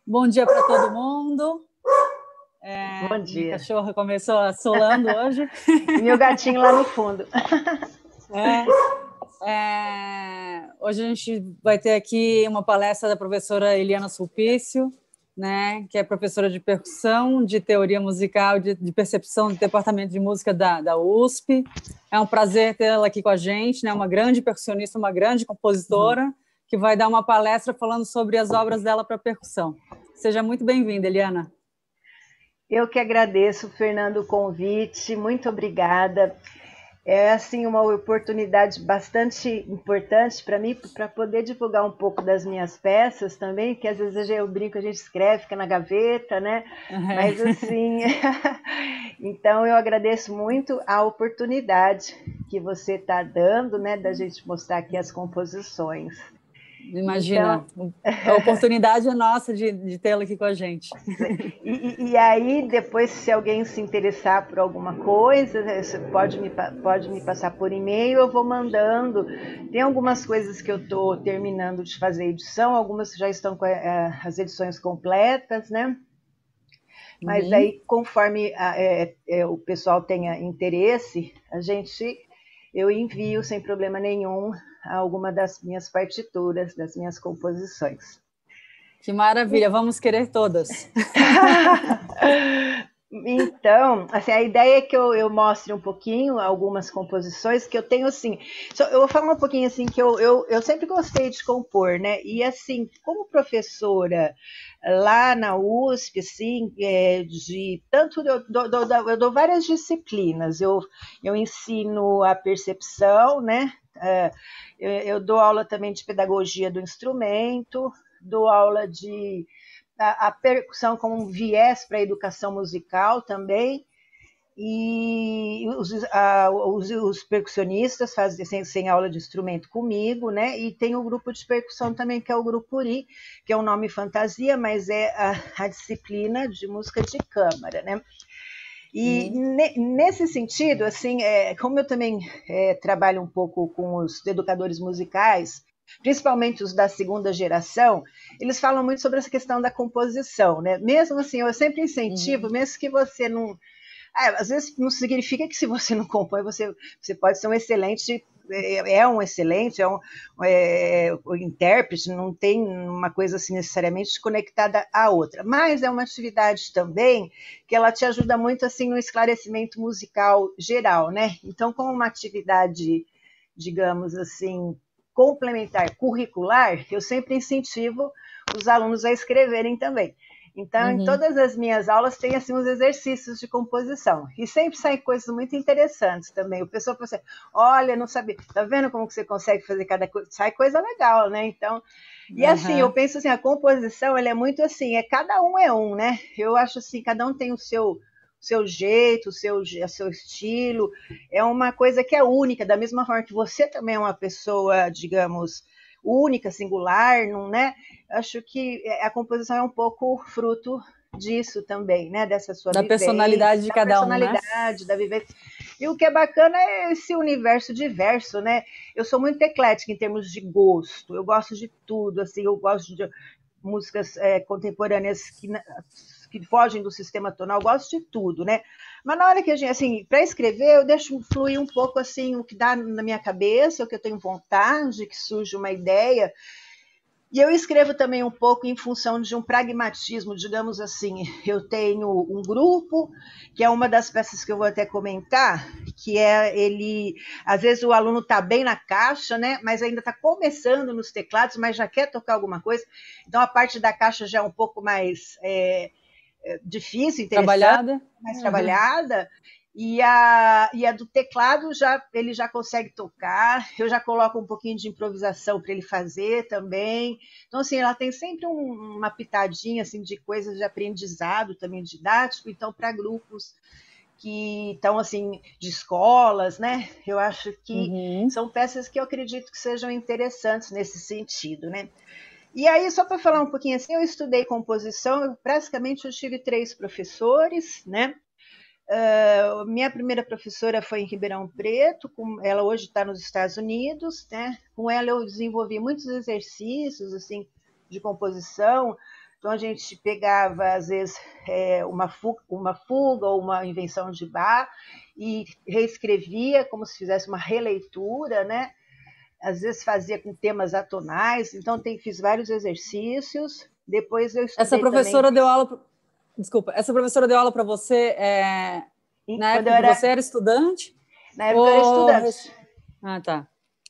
Bom dia para todo mundo. Bom dia. Minha cachorra começou assolando hoje. E meu gatinho lá no fundo. Hoje a gente vai ter aqui uma palestra da professora Eliana Sulpício, né, que é professora de percussão, de teoria musical, de percepção do Departamento de Música da USP. É um prazer tê-la aqui com a gente, né, uma grande percussionista, uma grande compositora, que vai dar uma palestra falando sobre as obras dela para percussão. Seja muito bem-vinda, Eliana. Eu que agradeço, Fernando, o convite. Muito obrigada. É assim uma oportunidade bastante importante para mim, para poder divulgar um pouco das minhas peças também, que às vezes eu brinco, a gente escreve, fica na gaveta, né? Mas assim, então eu agradeço muito a oportunidade que você está dando, né, da gente mostrar aqui as composições. Imagina, então... a oportunidade é nossa de tê-la aqui com a gente. E aí, depois, se alguém se interessar por alguma coisa, você pode me passar por e-mail, eu vou mandando. Tem algumas coisas que eu estou terminando de fazer edição, algumas já estão com as edições completas, né? Mas aí, conforme o pessoal tenha interesse, eu envio sem problema nenhum alguma das minhas partituras, das minhas composições. Que maravilha, vamos querer todas. Então, assim, a ideia é que eu mostre um pouquinho algumas composições que eu tenho, assim, eu vou falar um pouquinho, assim, que eu sempre gostei de compor, né, e, assim, como professora lá na USP, assim, eu dou várias disciplinas, eu ensino a percepção, né, eu dou aula também de pedagogia do instrumento, dou aula de a percussão como um viés para a educação musical também, e os percussionistas fazem sem aula de instrumento comigo, né? E tem o grupo de percussão também, que é o Grupo Uri, que é um nome fantasia, mas é a disciplina de música de câmara, né? E nesse sentido, assim, como eu também trabalho um pouco com os educadores musicais, principalmente os da segunda geração, eles falam muito sobre essa questão da composição, né? Mesmo assim, eu sempre incentivo, mesmo que você não... às vezes não significa que se você não compõe, você pode ser um excelente... um excelente, o intérprete, não tem uma coisa assim necessariamente conectada à outra, mas é uma atividade também que ela te ajuda muito assim no esclarecimento musical geral, né? Então, como uma atividade, digamos assim, complementar, curricular, eu sempre incentivo os alunos a escreverem também. Então, em todas as minhas aulas tem assim uns exercícios de composição. E sempre saem coisas muito interessantes também. O pessoal fala assim, olha, não sabia, tá vendo como que você consegue fazer cada coisa? Sai coisa legal, né? Então, e assim, eu penso assim, a composição, ela é muito assim, cada um é um, né? Eu acho assim, cada um tem o seu jeito, o seu estilo, é uma coisa que é única, da mesma forma que você também é uma pessoa, digamos, única, singular, não, né? Acho que a composição é um pouco fruto disso também, né? Dessa sua da vivência, personalidade de cada um, né? Da vivência. E o que é bacana é esse universo diverso, né? Eu sou muito eclética em termos de gosto, eu gosto de tudo, assim, eu gosto de músicas contemporâneas que fogem do sistema tonal, eu gosto de tudo, né? Mas na hora que a gente, assim, para escrever, eu deixo fluir um pouco, assim, o que dá na minha cabeça, o que eu tenho vontade, que surge uma ideia. E eu escrevo também um pouco em função de um pragmatismo, digamos assim. Eu tenho um grupo, que é uma das peças que eu vou até comentar, que é ele... Às vezes o aluno está bem na caixa, né? Mas ainda está começando nos teclados, mas já quer tocar alguma coisa. Então a parte da caixa já é um pouco mais difícil, interessante, mais trabalhada. E a do teclado ele já consegue tocar, eu já coloco um pouquinho de improvisação para ele fazer também. Então, assim, ela tem sempre uma pitadinha assim, de coisas de aprendizado também didático, então, para grupos que estão assim, de escolas, né? Eu acho que são peças que eu acredito que sejam interessantes nesse sentido, né? E aí, só para falar um pouquinho assim, eu estudei composição, praticamente eu tive 3 professores, né? Minha primeira professora foi em Ribeirão Preto, ela hoje está nos Estados Unidos, né? Com ela eu desenvolvi muitos exercícios assim de composição, Então a gente pegava, às vezes, uma fuga ou uma invenção de Bach e reescrevia como se fizesse uma releitura, né? Às vezes fazia com temas atonais, então fiz vários exercícios. Depois eu Essa estudei também. professora deu aula. Desculpa, essa professora deu aula para você na Quando época que você era estudante? Na época eu era estudante. Ah, tá.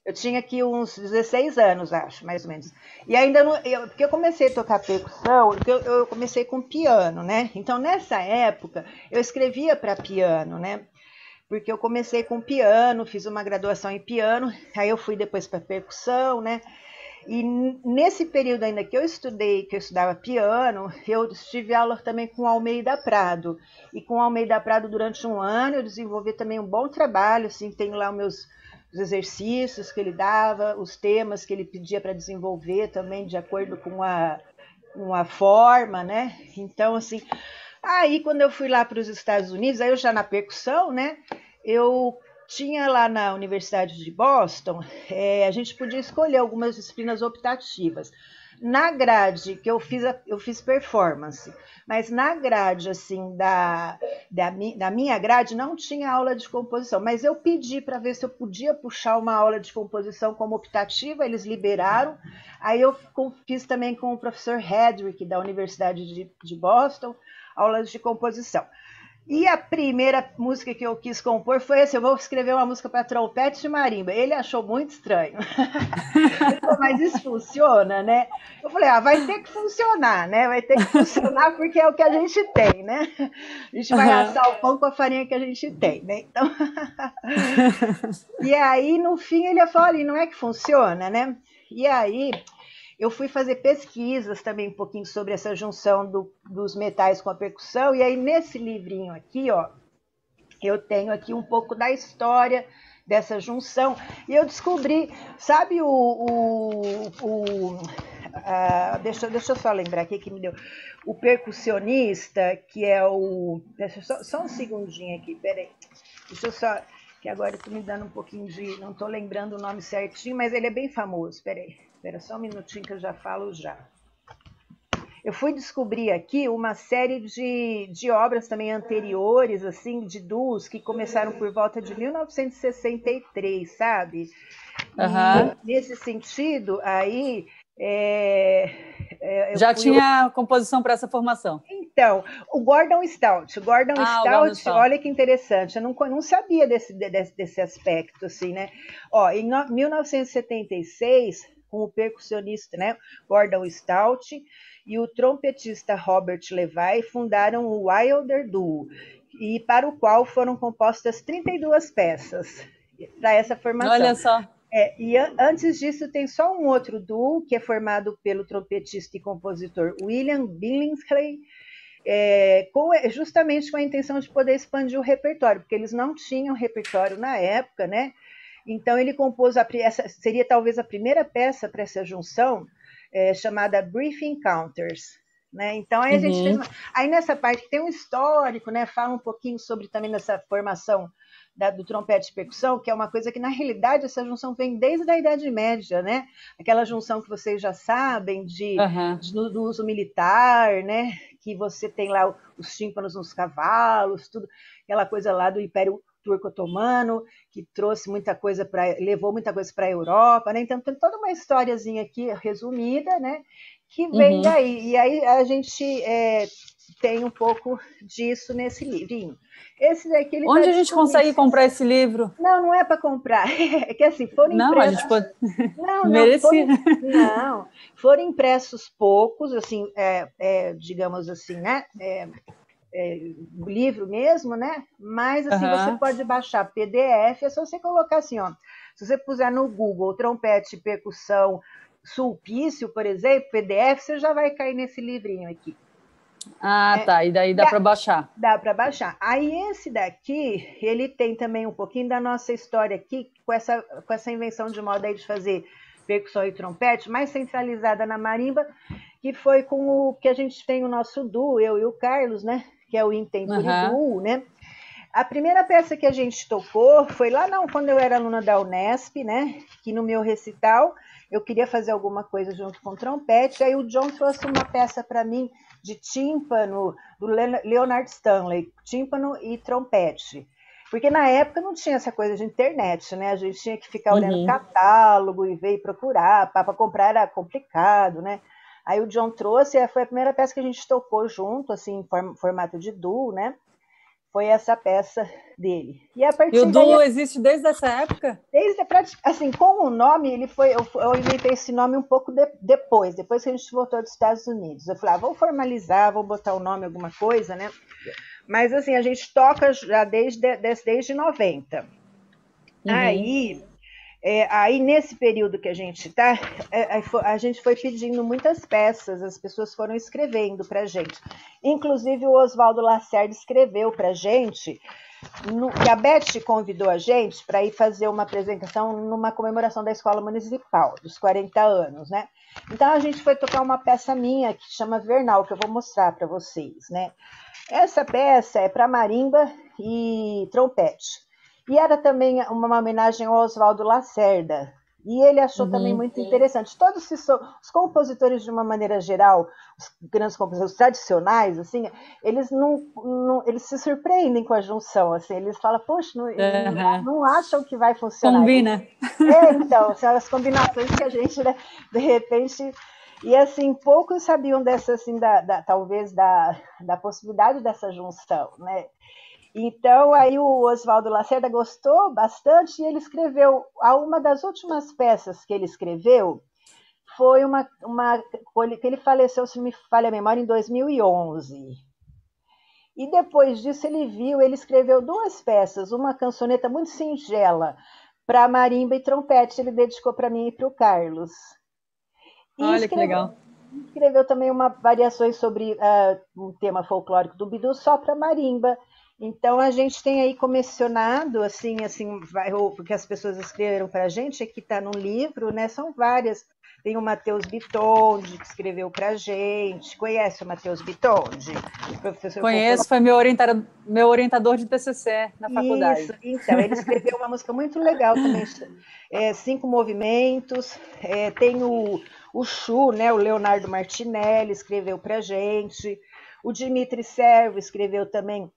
Eu tinha aqui uns 16 anos, acho, mais ou menos. E ainda não. Porque eu comecei a tocar percussão, porque eu comecei com piano, né? Então, nessa época, eu escrevia para piano, né? Porque eu comecei com piano, fiz uma graduação em piano, aí eu fui depois para percussão, né? E nesse período ainda que eu estudava piano, eu tive aula também com Almeida Prado. E com Almeida Prado, durante um ano, eu desenvolvi também um bom trabalho, assim, tenho lá os exercícios que ele dava, os temas que ele pedia para desenvolver também, de acordo com uma forma, né? Então, assim, aí quando eu fui lá para os Estados Unidos, aí eu já na percussão, né? Eu tinha lá na Universidade de Boston, a gente podia escolher algumas disciplinas optativas. Na grade que eu fiz performance, mas na grade assim da minha grade não tinha aula de composição, mas eu pedi para ver se eu podia puxar uma aula de composição como optativa, eles liberaram. Aí eu fiz também com o professor Hedrick da Universidade de Boston, aulas de composição. E a primeira música que eu quis compor foi assim: eu vou escrever uma música para trompete e marimba. Ele achou muito estranho. Ele falou, mas isso funciona, né? Eu falei, vai ter que funcionar, né? Vai ter que funcionar porque é o que a gente tem, né? A gente vai assar o pão com a farinha que a gente tem, né? Então... E aí, no fim, ele falou, não é que funciona, né? E aí... eu fui fazer pesquisas também um pouquinho sobre essa junção dos metais com a percussão, e aí nesse livrinho aqui, ó, eu tenho aqui um pouco da história dessa junção, e eu descobri, sabe deixa eu só lembrar aqui que me deu, o percussionista, que é deixa só um segundinho aqui, peraí, deixa eu só, que agora eu tô me dando um pouquinho não tô lembrando o nome certinho, mas ele é bem famoso, peraí. Espera só um minutinho que eu já falo já. Eu fui descobrir aqui uma série de obras também anteriores, assim, de duos, que começaram por volta de 1963, sabe? E nesse sentido, aí... já tinha composição para essa formação? Então, o Gordon Stout. Olha que interessante, eu não sabia desse aspecto, assim, né? Ó, em 1976... com o percussionista, né, Gordon Stout, e o trompetista Robert Levy fundaram o Wilder Duo, e para o qual foram compostas 32 peças para essa formação. Olha só. E antes disso tem só um outro duo, que é formado pelo trompetista e compositor William Billingsley, justamente com a intenção de poder expandir o repertório, porque eles não tinham repertório na época, né? Então ele compôs, seria talvez a primeira peça para essa junção, chamada Brief Encounters, né? Então aí a gente fez aí nessa parte que tem um histórico, né? Fala um pouquinho sobre também nessa formação do trompete de percussão, que é uma coisa que na realidade essa junção vem desde a Idade Média, né? Aquela junção que vocês já sabem do uso militar, né? Que você tem lá os tímpanos nos cavalos, tudo, aquela coisa lá do Império Turco Otomano, que trouxe levou muita coisa para a Europa, né? Então tem toda uma historiazinha aqui resumida, né? Que vem daí. E aí a gente tem um pouco disso nesse livrinho. Esse daqui ele Onde a gente consegue comprar esse livro? Não é para comprar. É que assim, foram impressos... Não, a gente pode... Merecia. Foram impressos poucos, assim, digamos assim, né? Livro mesmo, né? Mas assim, você pode baixar PDF, é só você colocar assim, ó. Se você puser no Google trompete, percussão, Sulpício, por exemplo, PDF, você já vai cair nesse livrinho aqui. Tá. E daí dá para baixar. Dá para baixar. Aí esse daqui, ele tem também um pouquinho da nossa história aqui, com essa invenção de moda aí de fazer percussão e trompete, mais centralizada na marimba, que foi com o que a gente tem o nosso duo, eu e o Carlos, né? Que é o Intempore Duo, né? A primeira peça que a gente tocou foi lá quando eu era aluna da Unesp, né? Que no meu recital eu queria fazer alguma coisa junto com trompete, aí o John trouxe uma peça para mim de tímpano, do Leonard Stanley, tímpano e trompete. Porque na época não tinha essa coisa de internet, né? A gente tinha que ficar olhando catálogo e ver e procurar, para comprar era complicado, né? Aí o John trouxe, foi a primeira peça que a gente tocou junto, assim, em formato de duo, né? Foi essa peça dele. E a E o partir daí, duo existe desde essa época? desde assim, com o nome, ele foi, eu inventei esse nome um pouco depois que a gente voltou dos Estados Unidos. Eu falei, vou formalizar, vou botar o nome alguma coisa, né? Mas assim, a gente toca já desde 90. Aí nesse período que a gente está, a gente foi pedindo muitas peças, as pessoas foram escrevendo para a gente. Inclusive o Oswaldo Lacerda escreveu para a gente, que a Beth convidou a gente para ir fazer uma apresentação numa comemoração da Escola Municipal, dos 40 anos, né? Então a gente foi tocar uma peça minha que chama Vernal, que eu vou mostrar para vocês, né? Essa peça é para marimba e trompete. E era também uma homenagem ao Oswaldo Lacerda. E ele achou também muito interessante. Todos os compositores, de uma maneira geral, os grandes compositores os tradicionais, assim, eles eles se surpreendem com a junção. Assim, eles falam, poxa, não acham que vai funcionar. Combina. Então, são as combinações que a gente, né, de repente. E assim, poucos sabiam dessa, assim, talvez da possibilidade dessa junção, né? Então, aí o Oswaldo Lacerda gostou bastante e ele escreveu, uma das últimas peças que ele escreveu foi uma que ele faleceu, se não me falha a memória, em 2011. E depois disso ele escreveu 2 peças, uma cançoneta muito singela para marimba e trompete, ele dedicou para mim e para o Carlos. Olha que legal. Escreveu também variações sobre um tema folclórico do Bidu só para marimba. Então a gente tem aí comissionado, assim, porque as pessoas escreveram para a gente, que está no livro, né? São várias. Tem o Matheus Bitonde, que escreveu para a gente. Conhece o Matheus Bitonde? Conheço, foi meu orientador de TCC na faculdade. Isso, então, ele escreveu uma música muito legal também, 5 movimentos. Tem o Chu, né? O Leonardo Martinelli escreveu para a gente. O Dimitri Servo escreveu também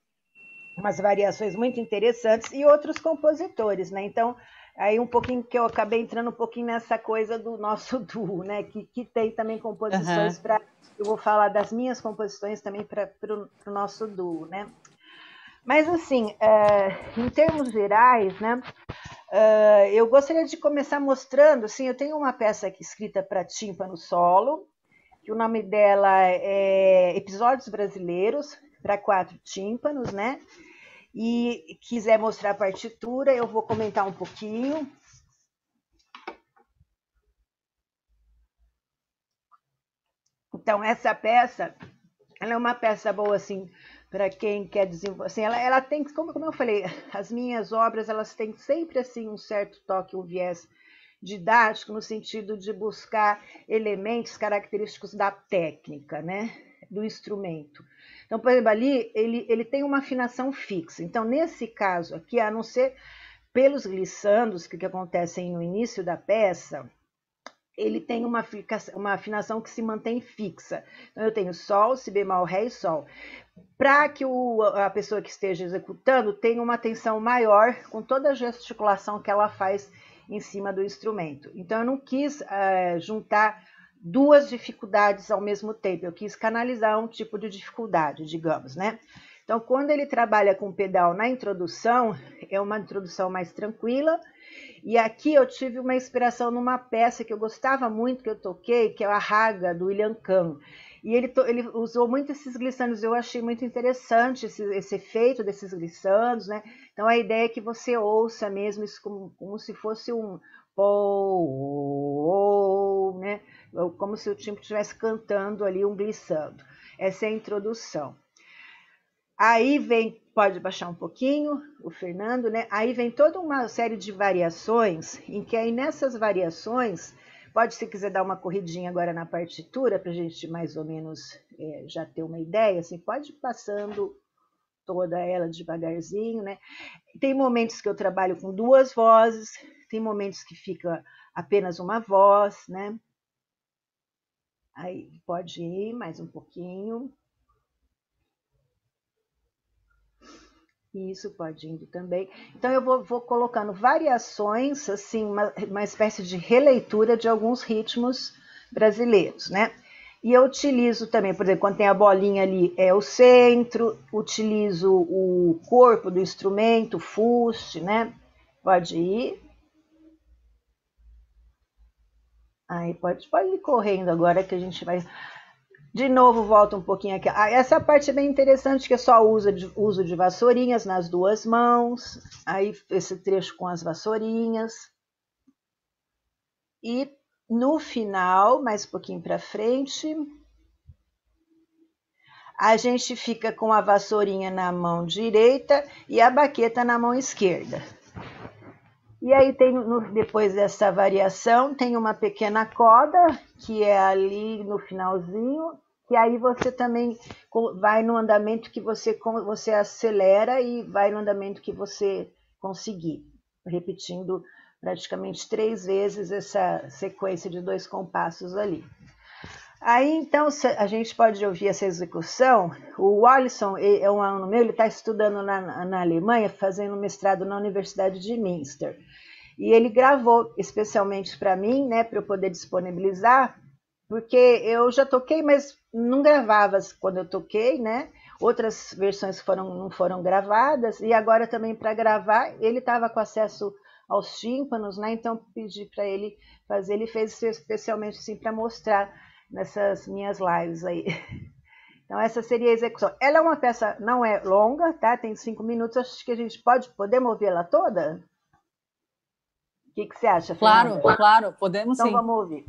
umas variações muito interessantes, e outros compositores, né? Então, aí um pouquinho que eu acabei entrando um pouquinho nessa coisa do nosso duo, né? Que tem também composições para. Eu vou falar das minhas composições também para o nosso duo, né? Mas assim, em termos gerais, né? Eu gostaria de começar mostrando, assim, eu tenho uma peça aqui escrita para tímpano solo, que o nome dela é Episódios Brasileiros para 4 tímpanos, né? E quiser mostrar a partitura, eu vou comentar um pouquinho. Então, essa peça, ela é uma peça boa, assim, para quem quer desenvolver. Assim, ela tem, como eu falei, as minhas obras, elas têm sempre, assim, um certo toque, um viés didático, no sentido de buscar elementos característicos da técnica, né? Do instrumento. Então, por exemplo, ali ele tem uma afinação fixa. Então, nesse caso aqui, a não ser pelos glissandos que acontecem no início da peça, ele tem uma afinação que se mantém fixa. Então, eu tenho Sol, Si bemol, Ré e Sol. Para que a pessoa que esteja executando tenha uma atenção maior com toda a gesticulação que ela faz em cima do instrumento. Então, eu não quis juntar 2 dificuldades ao mesmo tempo, eu quis canalizar um tipo de dificuldade, digamos, né? Então, quando ele trabalha com pedal na introdução, é uma introdução mais tranquila, e aqui eu tive uma inspiração numa peça que eu gostava muito, que eu toquei, que é a Raga, do William Kahn. E ele usou muito esses glissandos, eu achei muito interessante esse efeito desses glissandos, né? Então a ideia é que você ouça mesmo isso como se fosse um pou, né? Como se o timbre estivesse cantando ali um glissando. Essa é a introdução. Aí vem, pode baixar um pouquinho, o Fernando, né? Aí vem toda uma série de variações, em que aí nessas variações, pode, se quiser dar uma corridinha agora na partitura, para a gente mais ou menos já ter uma ideia, assim, pode ir passando toda ela devagarzinho, né? Tem momentos que eu trabalho com 2 vozes, tem momentos que fica apenas uma voz, né? Aí pode ir mais um pouquinho. Isso pode indo também. Então eu vou colocando variações, assim, uma espécie de releitura de alguns ritmos brasileiros, né? E eu utilizo também, por exemplo, quando tem a bolinha ali, é o centro, utilizo o corpo do instrumento, o fuste, né? Pode ir. Aí pode ir correndo agora que a gente vai. De novo, volta um pouquinho aqui. Essa parte é bem interessante, que é só uso de vassourinhas nas duas mãos. Aí, esse trecho com as vassourinhas. E no final, mais um pouquinho para frente, a gente fica com a vassourinha na mão direita e a baqueta na mão esquerda. E aí, depois dessa variação, tem uma pequena coda, que é ali no finalzinho, que aí você também vai no andamento que você acelera e vai no andamento que você conseguir, repetindo praticamente 3 vezes essa sequência de 2 compassos ali. Aí, então, a gente pode ouvir essa execução. O Alisson é um aluno meu, ele está estudando na Alemanha, fazendo mestrado na Universidade de Münster. E ele gravou especialmente para mim, né, para eu poder disponibilizar, porque eu já toquei, mas não gravava quando eu toquei, né? Outras versões não foram gravadas, e agora também para gravar, ele estava com acesso aos tímpanos, né? Então pedi para ele fazer, ele fez especialmente assim para mostrar nessas minhas lives aí. Então essa seria a execução. Ela é uma peça, não é longa, tá? Tem 5 minutos, acho que a gente podemos ouvir ela toda? O que você acha, Fernanda? Claro, podemos então, sim. Então vamos ouvir.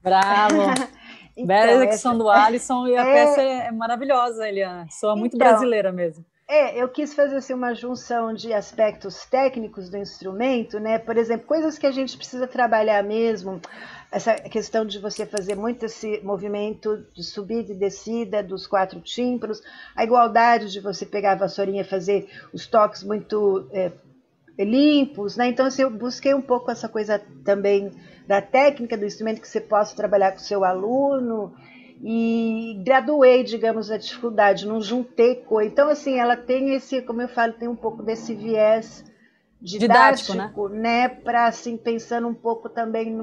Bravo! Bela Então, execução do Alisson e a peça é, é maravilhosa, Eliana. Soa muito então, brasileira mesmo. eu quis fazer assim, uma junção de aspectos técnicos do instrumento, né? Por exemplo, coisas que a gente precisa trabalhar mesmo, essa questão de você fazer muito esse movimento de subida e descida dos quatro tímpanos, a igualdade de você pegar a vassourinha e fazer os toques muito limpos, né? Então, assim, eu busquei um pouco essa coisa também da técnica do instrumento que você possa trabalhar com o seu aluno e graduei, digamos, a dificuldade, não juntei coisa. Então, assim, ela tem esse, como eu falo, tem um pouco desse viés Didático, né? didático, né? Para, assim, pensando um pouco também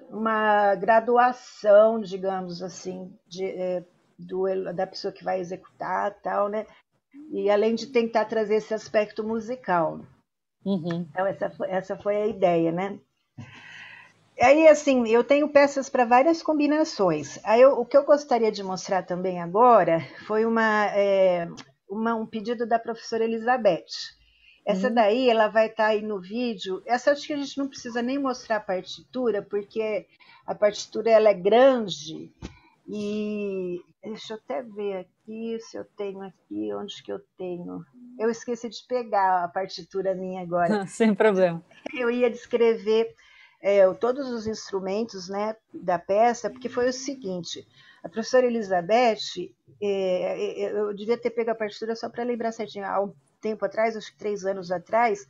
numa graduação, digamos assim, da pessoa que vai executar, tal, né? E além de tentar trazer esse aspecto musical. Uhum. Então, essa foi a ideia, né? Aí, assim, eu tenho peças para várias combinações. O que eu gostaria de mostrar também agora foi um pedido da professora Elizabeth. Essa Uhum. daí, ela vai estar aí no vídeo. Essa acho que a gente não precisa nem mostrar a partitura, porque a partitura ela é grande. E deixa eu até ver aqui se eu tenho aqui, onde que eu tenho. Eu esqueci de pegar a partitura minha agora. Sem problema. Eu ia descrever todos os instrumentos, né, da peça, porque foi o seguinte: a professora Elizabeth, eu devia ter pego a partitura só para lembrar certinho, há um tempo atrás, acho que 3 anos atrás,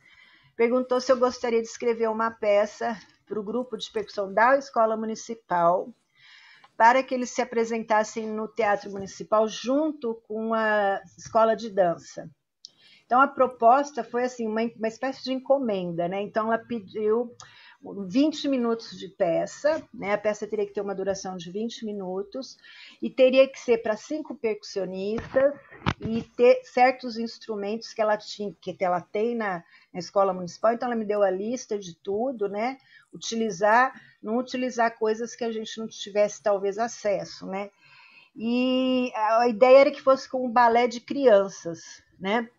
perguntou se eu gostaria de escrever uma peça para o grupo de percussão da escola municipal, para que eles se apresentassem no Teatro Municipal junto com a escola de dança. Então, a proposta foi assim, uma espécie de encomenda, né? Então, ela pediu 20 minutos de peça, né? A peça teria que ter uma duração de 20 minutos e teria que ser para 5 percussionistas e ter certos instrumentos que ela tinha, que ela tem na escola municipal. Então, ela me deu a lista de tudo, né? Não utilizar coisas que a gente não tivesse talvez acesso, né? E a ideia era que fosse com um balé de crianças, né?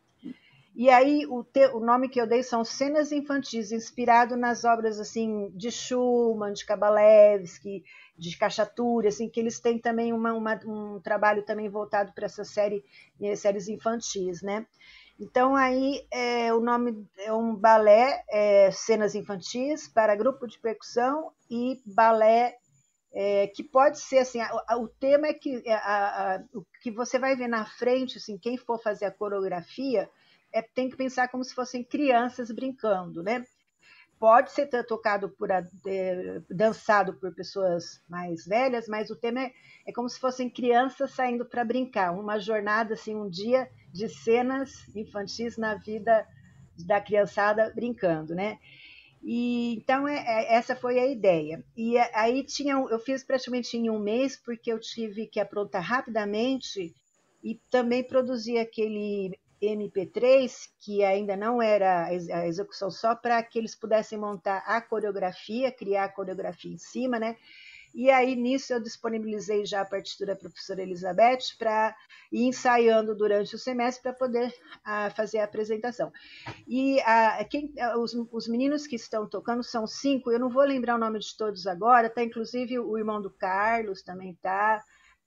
E aí o nome que eu dei são Cenas Infantis, inspirado nas obras assim de Schumann, de Kabalevski, de Khachaturi, assim, que eles têm também um trabalho também voltado para essa séries infantis, né? Então aí o nome é um balé, Cenas Infantis para grupo de percussão e balé que pode ser assim, o tema é que o que você vai ver na frente, assim, quem for fazer a coreografia, tem que pensar como se fossem crianças brincando, né? Pode ser tocado dançado por pessoas mais velhas, mas o tema é como se fossem crianças saindo para brincar, uma jornada, assim, um dia de cenas infantis na vida da criançada brincando, né? E então essa foi a ideia. E aí eu fiz praticamente em um mês, porque eu tive que aprontar rapidamente e também produzir aquele MP3, que ainda não era a execução, só para que eles pudessem montar a coreografia, criar a coreografia em cima, né? E aí, nisso, eu disponibilizei já a partitura da professora Elizabeth para ir ensaiando durante o semestre para poder fazer a apresentação. E os meninos que estão tocando são 5, eu não vou lembrar o nome de todos agora, tá inclusive o irmão do Carlos também tá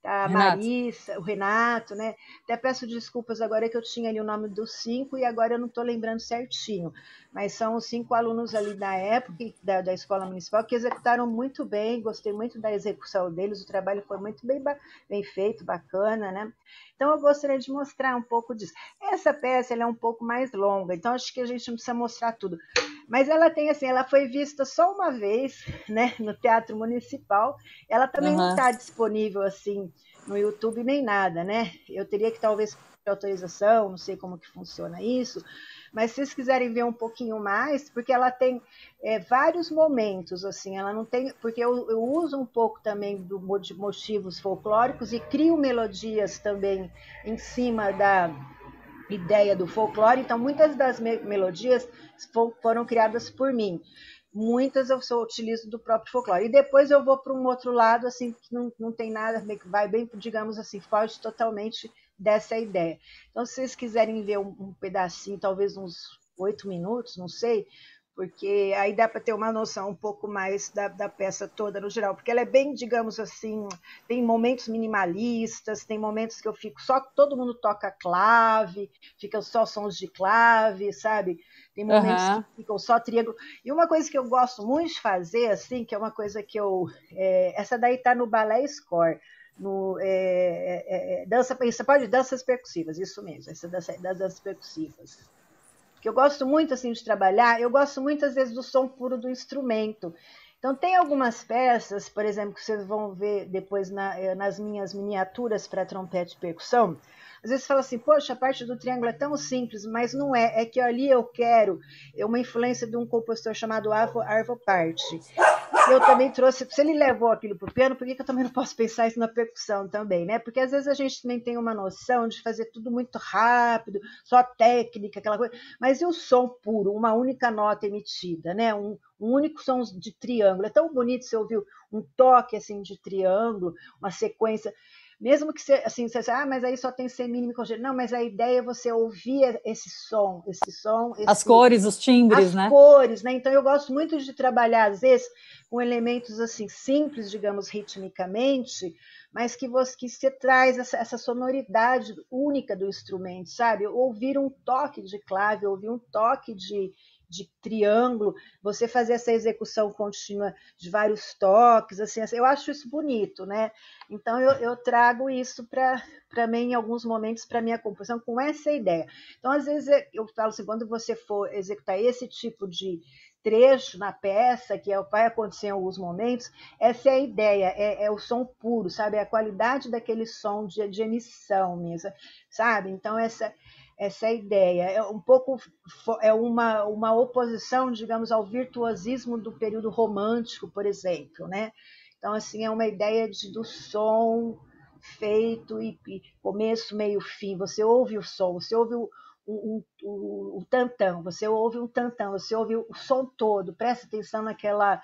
a Renato. Marissa, o Renato, né? Até peço desculpas agora que eu tinha ali o nome dos 5 e agora eu não estou lembrando certinho, mas são os 5 alunos ali da época da escola municipal que executaram muito bem, gostei muito da execução deles, o trabalho foi muito bem feito, bacana, né? Então eu gostaria de mostrar um pouco disso. Essa peça ela é um pouco mais longa, então acho que a gente não precisa mostrar tudo. Mas ela tem assim, ela foi vista só uma vez, né, no Teatro Municipal. Ela também não Uhum. está disponível assim no YouTube nem nada, né? Eu teria que talvez pedir autorização, não sei como que funciona isso. Mas se vocês quiserem ver um pouquinho mais, porque ela tem vários momentos, assim, ela não tem, porque eu uso um pouco também de motivos folclóricos e crio melodias também em cima da ideia do folclore, então muitas das melodias foram criadas por mim. Muitas eu utilizo do próprio folclore. E depois eu vou para um outro lado, assim, que não tem nada, vai bem, digamos assim, foge totalmente dessa ideia. Então, se vocês quiserem ver um pedacinho, talvez uns 8 minutos, não sei, porque aí dá para ter uma noção um pouco mais da peça toda no geral, porque ela é bem, digamos assim, tem momentos minimalistas, tem momentos que eu fico só, todo mundo toca clave, ficam só sons de clave, sabe? Tem momentos que ficam só triângulo. E uma coisa que eu gosto muito de fazer, assim, que é uma coisa que eu... essa daí está no Ballet Score, no, dança, você pode danças percussivas, isso mesmo, essa das danças percussivas. Que eu gosto muito assim de trabalhar, eu gosto muitas vezes do som puro do instrumento. Então tem algumas peças, por exemplo, que vocês vão ver depois nas minhas miniaturas para trompete e percussão. Às vezes fala assim, poxa, a parte do triângulo é tão simples, mas não é. É que ali eu quero uma influência de um compositor chamado Arvo Pärt. Eu também trouxe, se ele levou aquilo para o piano, por que eu também não posso pensar isso na percussão também, né? Porque às vezes a gente também tem uma noção de fazer tudo muito rápido, só técnica, aquela coisa, mas e o som puro, uma única nota emitida, né? Um único som de triângulo. É tão bonito você ouvir um toque assim de triângulo, uma sequência. Mesmo que você, assim, você mas aí só tem semínimo e congênero. Não, mas a ideia é você ouvir esse som. As cores, os timbres, né? As cores, né? Então eu gosto muito de trabalhar, às vezes, com elementos assim simples, digamos, ritmicamente, mas que você traz essa sonoridade única do instrumento, sabe? Ouvir um toque de clave, ouvir um toque de triângulo, você fazer essa execução contínua de vários toques, assim, eu acho isso bonito, né? Então eu trago isso para mim em alguns momentos para minha composição com essa ideia. Então às vezes eu falo assim, quando você for executar esse tipo de trecho na peça, que vai acontecer em alguns momentos, essa é a ideia, é o som puro, sabe? É a qualidade daquele som de emissão mesmo, sabe? Então essa é a ideia. É um pouco uma oposição, digamos, ao virtuosismo do período romântico, por exemplo, né? Então, assim, é uma ideia do som feito e começo, meio, fim. Você ouve o som, você ouve o tantão, você ouve um tantão, você ouve o som todo, presta atenção naquela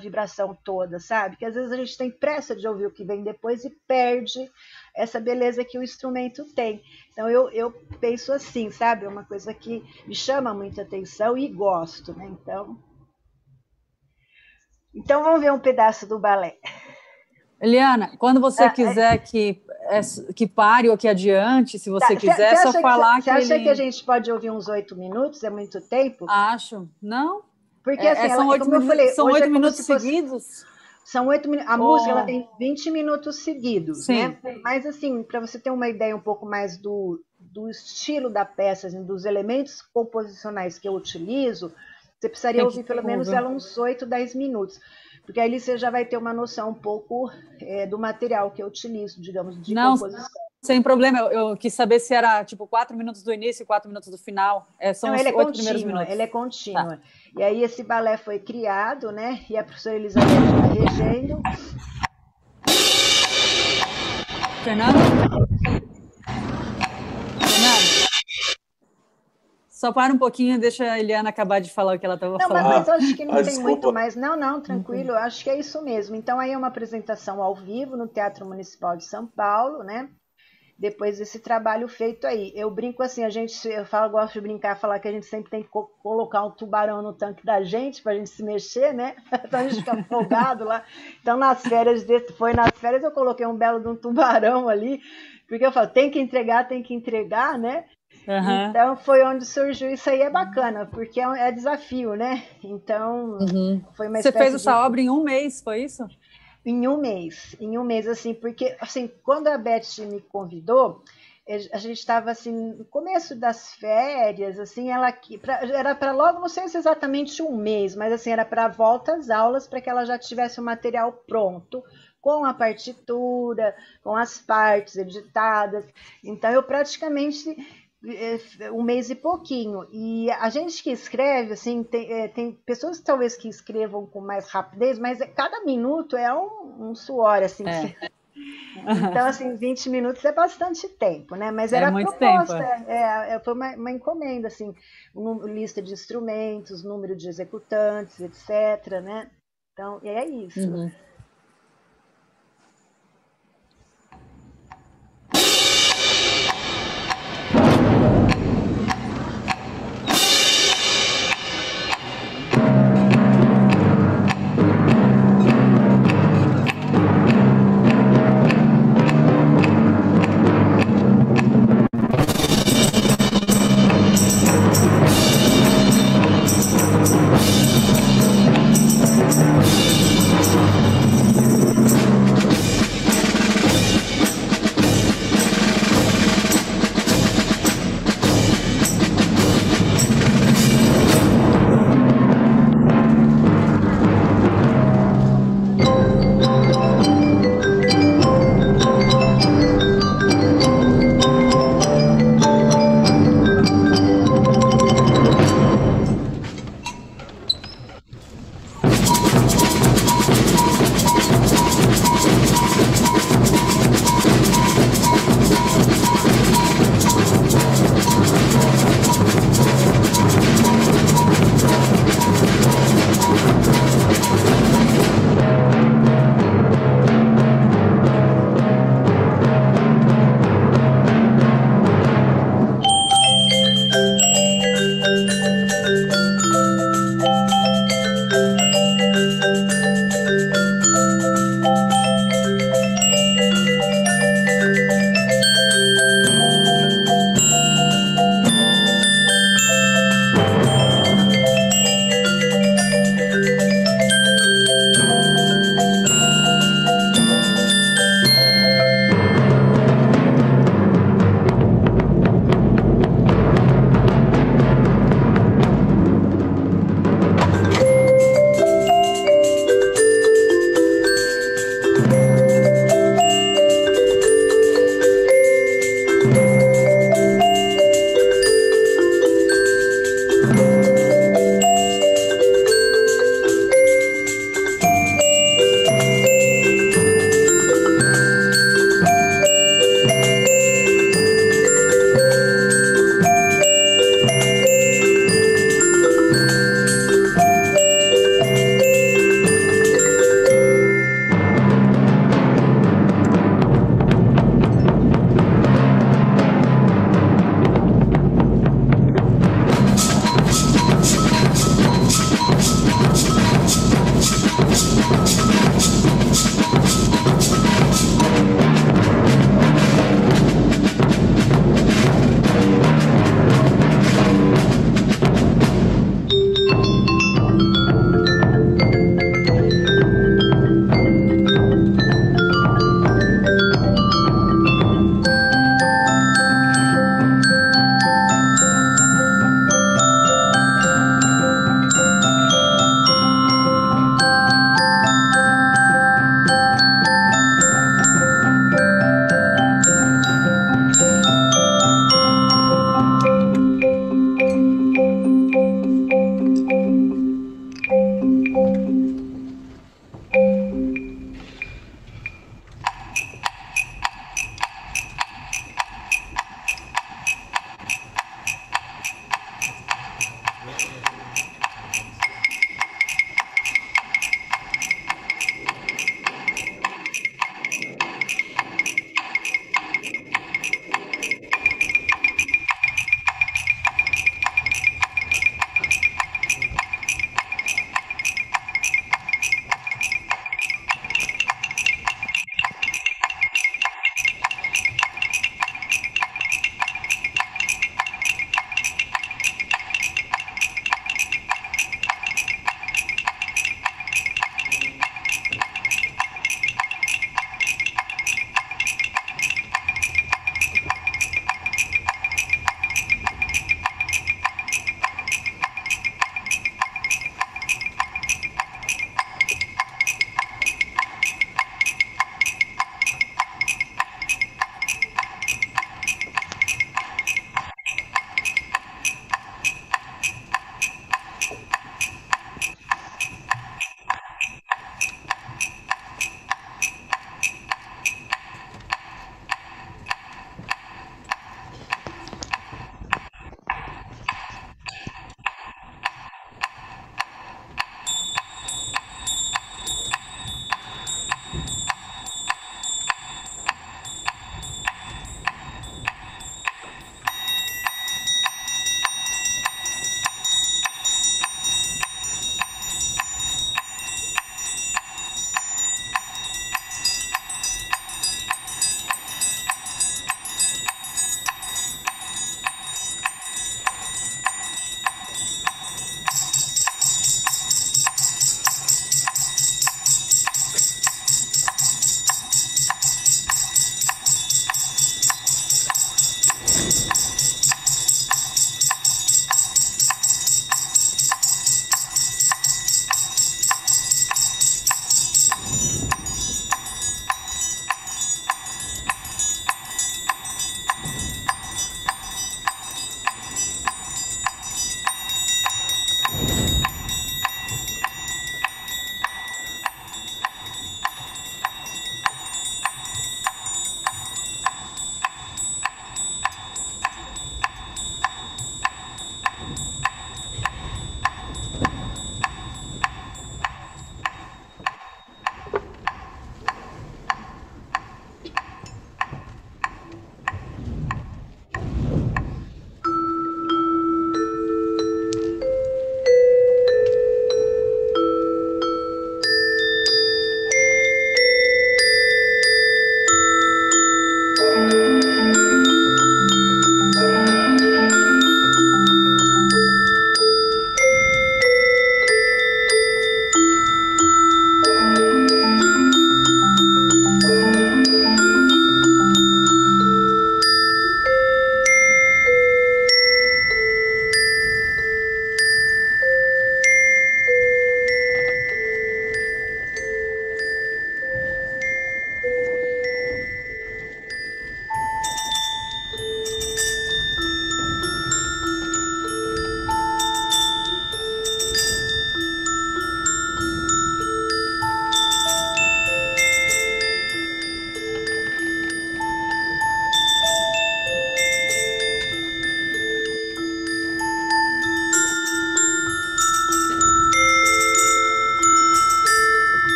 vibração toda, sabe? Que às vezes a gente tem pressa de ouvir o que vem depois e perde essa beleza que o instrumento tem. Então eu penso assim, sabe? É uma coisa que me chama muita atenção e gosto, né? Então vamos ver um pedaço do balé. Eliana, quando você quiser que pare ou que adiante, se você quiser, é só falar que... Você acha que a gente pode ouvir uns 8 minutos? É muito tempo? Acho. Não? Porque assim, são 8 como eu falei, são 8 minutos seguidos? São 8 minutos. A música ela tem 20 minutos seguidos, sim, né? Mas assim, para você ter uma ideia um pouco mais do estilo da peça, assim, dos elementos composicionais que eu utilizo, você precisaria ouvir pelo menos ela uns 8, 10 minutos. Porque aí você já vai ter uma noção um pouco do material que eu utilizo, digamos, de composição. Sem problema, eu quis saber se era tipo 4 minutos do início e 4 minutos do final. São os 8 primeiros minutos. Ele é contínua. Tá. E aí esse balé foi criado, né? E a professora Elizabeth está regendo. Fernando? Só para um pouquinho e deixa a Eliana acabar de falar o que ela estava falando. Mas eu acho que não tem muito mais. Não, tranquilo, eu acho que é isso mesmo. Então aí é uma apresentação ao vivo no Teatro Municipal de São Paulo, né? Depois desse trabalho feito aí. Eu brinco assim, gosto de brincar, falar que a gente sempre tem que colocar um tubarão no tanque da gente, para a gente se mexer, né? Então a gente fica folgado lá. Então nas férias eu coloquei um belo de um tubarão ali, porque eu falo, tem que entregar, né? Uhum. Então foi onde surgiu isso aí, é bacana, porque é desafio, né? Então foi uma espécie. Você fez essa obra em um mês, foi isso? Em um mês, assim, porque assim, quando a Beth me convidou, a gente estava assim, no começo das férias, assim, era para logo, não sei se exatamente um mês, mas assim, era para volta às aulas, para que ela já tivesse o material pronto, com a partitura, com as partes editadas. Então eu praticamente um mês e pouquinho. E a gente que escreve, assim, tem pessoas talvez que escrevam com mais rapidez, mas cada minuto é um suor, assim. Então, assim, 20 minutos é bastante tempo, né? Mas era muito proposta, tempo. Foi uma encomenda, assim, lista de instrumentos, número de executantes, etc, né? Então, é isso.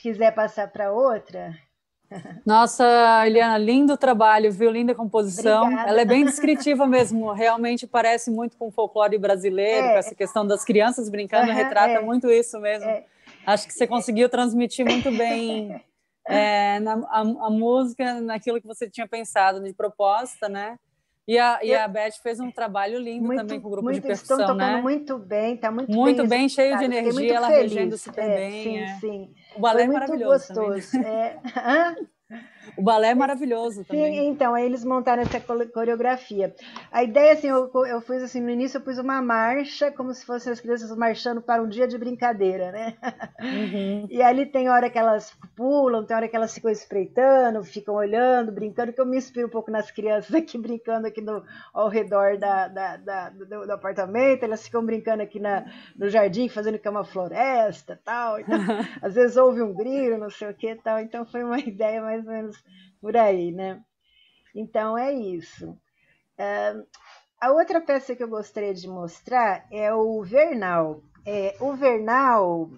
quiser passar para outra. Nossa, Eliana, lindo trabalho, viu? Linda composição. Obrigada. Ela é bem descritiva mesmo, realmente parece muito com o folclore brasileiro, com essa questão das crianças brincando, retrata muito isso mesmo. Acho que você conseguiu transmitir muito bem a música, naquilo que você tinha pensado de proposta, né? E a Beth fez um trabalho lindo também com o grupo de percussão, estão tocando né? muito bem, tá muito Muito bem, cheio de energia, ela feliz. regendo super bem. Sim. O balé Foi é muito maravilhoso gostoso. também. O balé é maravilhoso também. Sim, então, aí eles montaram essa coreografia. A ideia, assim, eu fiz assim, no início eu pus uma marcha, como se fossem as crianças marchando para um dia de brincadeira, né? Uhum. E ali tem hora que elas pulam, tem hora que elas ficam espreitando, ficam olhando, brincando, que eu me inspiro um pouco nas crianças aqui brincando aqui ao redor do apartamento, elas ficam brincando aqui no jardim, fazendo que é uma floresta, tal. Então, às vezes ouve um grilo, não sei o que, tal. Então foi uma ideia mais ou menos por aí, né? Então é isso. A outra peça que eu gostaria de mostrar é o Vernal. O Vernal,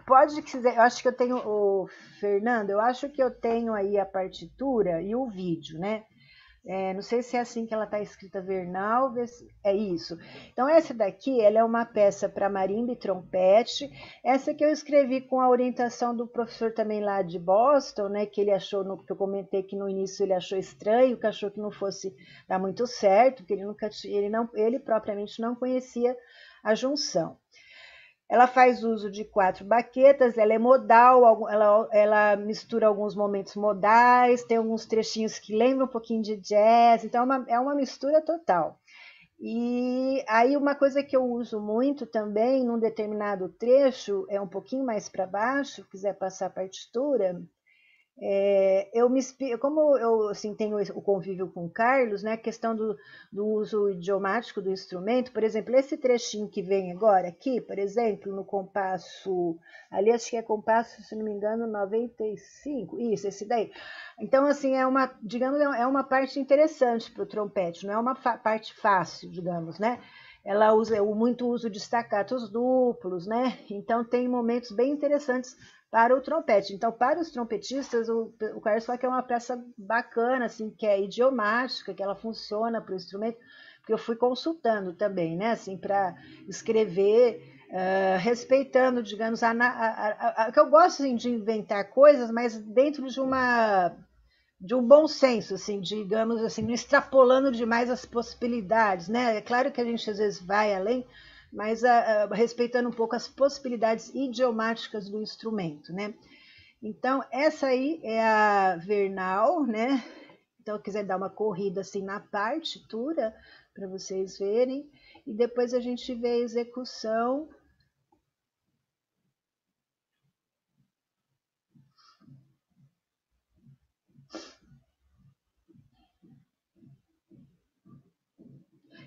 pode quiser, eu acho que eu tenho, o Fernando, eu acho que eu tenho aí a partitura e o vídeo, né? Não sei se é assim que ela está escrita, Vernal, é isso. Então essa daqui, ela é uma peça para marimba e trompete, essa que eu escrevi com a orientação do professor também lá de Boston, né, que ele achou, que eu comentei que no início ele achou estranho, que achou que não fosse dar muito certo, que ele propriamente não conhecia a junção. Ela faz uso de 4 baquetas, ela é modal, ela mistura alguns momentos modais, tem alguns trechinhos que lembram um pouquinho de jazz, então é uma mistura total. E aí uma coisa que eu uso muito também, num determinado trecho, é um pouquinho mais para baixo, quiser passar a partitura, como eu assim, tenho o convívio com o Carlos, né, a questão do uso idiomático do instrumento, por exemplo, esse trechinho que vem agora aqui, por exemplo, no compasso, ali acho que é compasso, se não me engano, 95, isso, esse daí. Então, assim, digamos, é uma parte interessante para o trompete, não é uma parte fácil, digamos, né? Ela usa muito uso de staccatos duplos, né? Então tem momentos bem interessantes para o trompete. Então, para os trompetistas, o Carlos fala que é uma peça bacana, assim, que é idiomática, que ela funciona para o instrumento, porque eu fui consultando também, né, assim, para escrever, respeitando, digamos, que eu gosto assim, de inventar coisas, mas dentro de um bom senso, assim, digamos assim, não extrapolando demais as possibilidades, né? É claro que a gente às vezes vai além, mas respeitando um pouco as possibilidades idiomáticas do instrumento, né? Então, essa aí é a Vernal, né? Então, se quiser dar uma corrida assim na partitura, para vocês verem, e depois a gente vê a execução.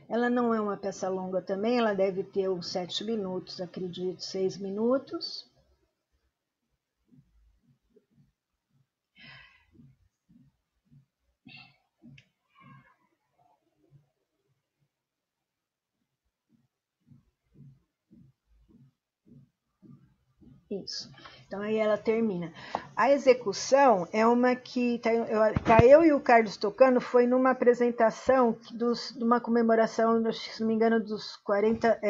Ela não é uma peça longa também, ela deve ter uns 7 minutos, acredito, 6 minutos. Isso. Então aí ela termina. A execução é uma que tá eu e o Carlos tocando, foi numa apresentação de uma comemoração, se não me engano, dos 40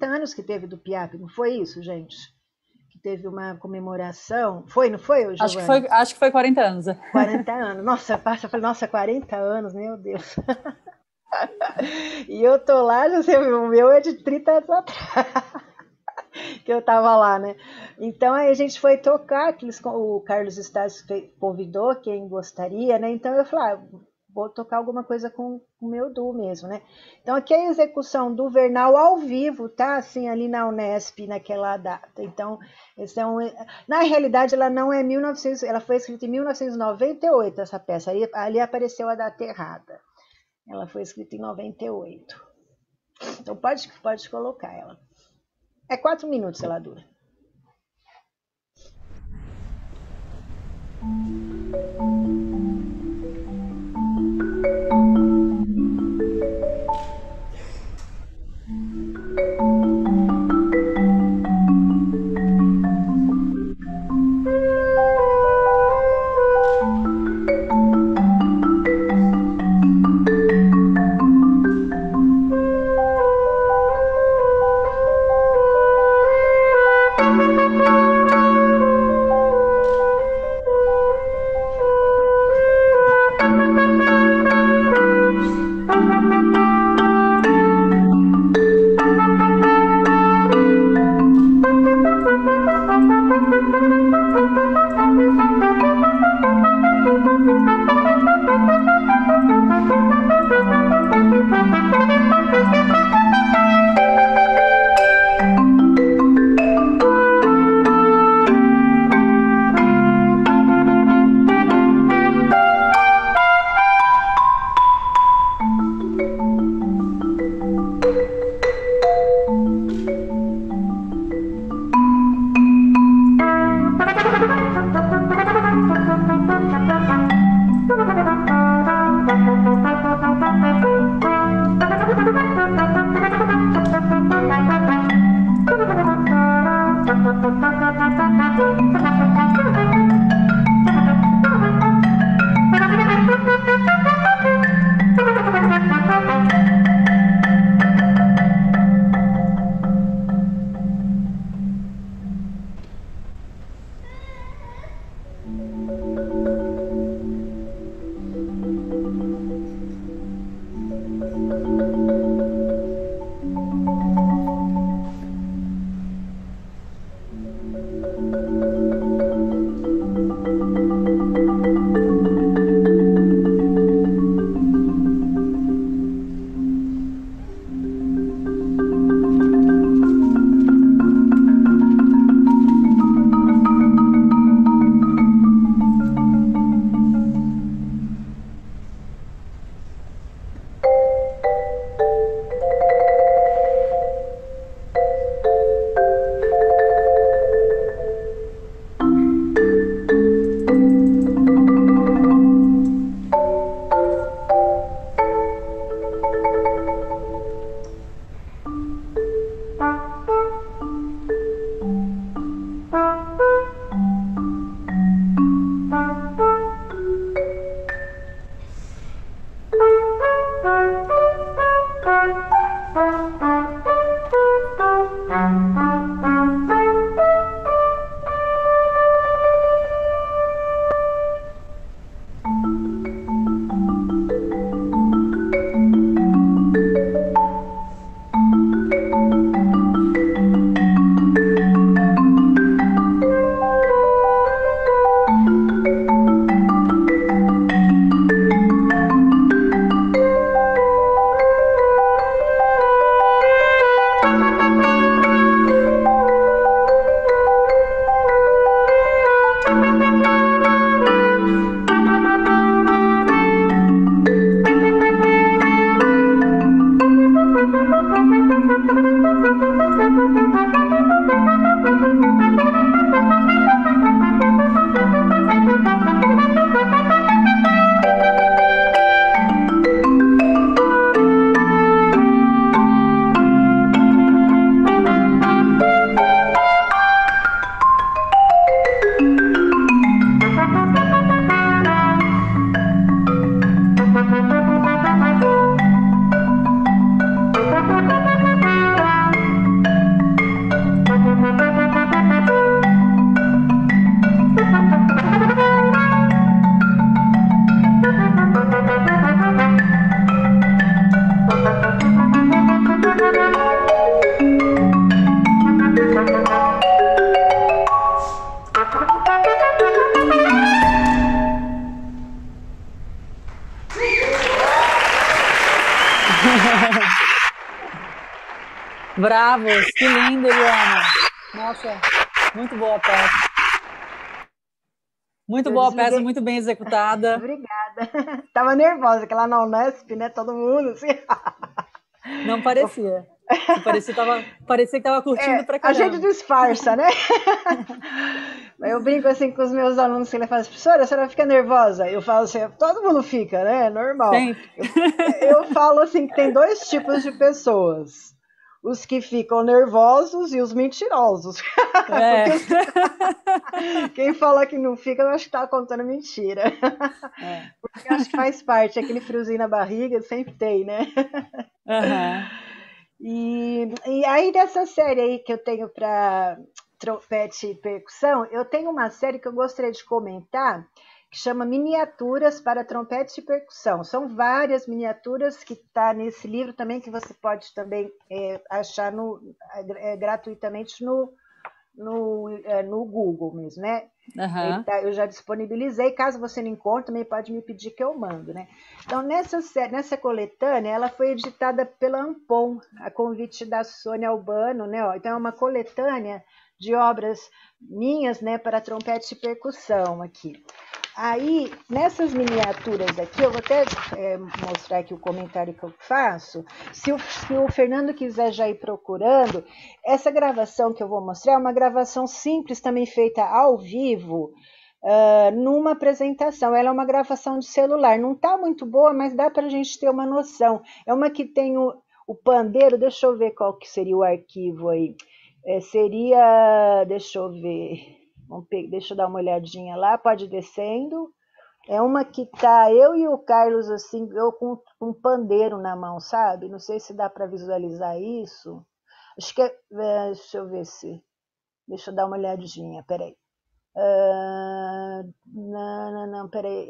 anos que teve do PIAP, não foi isso, gente? Que teve uma comemoração. Foi, não foi, Giovana? Acho que foi 40 anos. 40 anos. Nossa, eu falei, nossa, 40 anos, meu Deus. E eu tô lá, já sei, o meu é de 30 anos atrás. Que eu tava lá, né? Então aí a gente foi tocar, o Carlos Stassi convidou quem gostaria, né? Então eu falei, vou tocar alguma coisa com o meu duo mesmo, né? Então aqui é a execução do Vernal ao vivo, tá? Assim, ali na Unesp, naquela data. Então, na realidade, ela não é 1900, ela foi escrita em 1998, essa peça. Ali apareceu a data errada. Ela foi escrita em 98. Então pode colocar ela. 4 minutos ela dura. Bravos, que lindo, Eliana. Nossa, muito boa a peça. Muito Eu boa a peça, desliguei. muito bem executada. Obrigada. Tava nervosa, que lá na Unesp, né? Todo mundo assim. Não parecia. Você parecia que estava curtindo pra A gente caramba. disfarça, né? Eu brinco assim com os meus alunos que ele fala, professora, a senhora fica nervosa? Eu falo assim, todo mundo fica, né? É normal. Sempre. Eu falo assim que tem dois tipos de pessoas. Os que ficam nervosos e os mentirosos. É. Porque quem fala que não fica, eu acho que tá contando mentira. É. Porque eu acho que faz parte, aquele friozinho na barriga sempre tem, né? Aham. E aí dessa série aí que eu tenho para trompete e percussão, eu tenho uma série que eu gostaria de comentar, que chama Miniaturas para Trompete e Percussão. São várias miniaturas que está nesse livro também, que você pode também achar gratuitamente no Google mesmo, né? Aham. Eu já disponibilizei, caso você não encontre, também pode me pedir que eu mando, né? Então, nessa coletânea, ela foi editada pela Ampom, a convite da Sônia Albano, né? Então, é uma coletânea de obras minhas, né, para trompete e percussão aqui. Aí, nessas miniaturas aqui, eu vou até mostrar aqui o comentário que eu faço. Se o Fernando quiser já ir procurando, essa gravação que eu vou mostrar é uma gravação simples, também feita ao vivo, numa apresentação. Ela é uma gravação de celular. Não está muito boa, mas dá para a gente ter uma noção. É uma que tem o pandeiro, deixa eu ver qual que seria o arquivo aí. Seria, deixa eu ver, deixa eu dar uma olhadinha lá, pode ir descendo. É uma que tá eu e o Carlos, assim, eu com um pandeiro na mão, sabe? Não sei se dá para visualizar isso. Acho que deixa eu ver se. Deixa eu dar uma olhadinha, peraí. Não, peraí.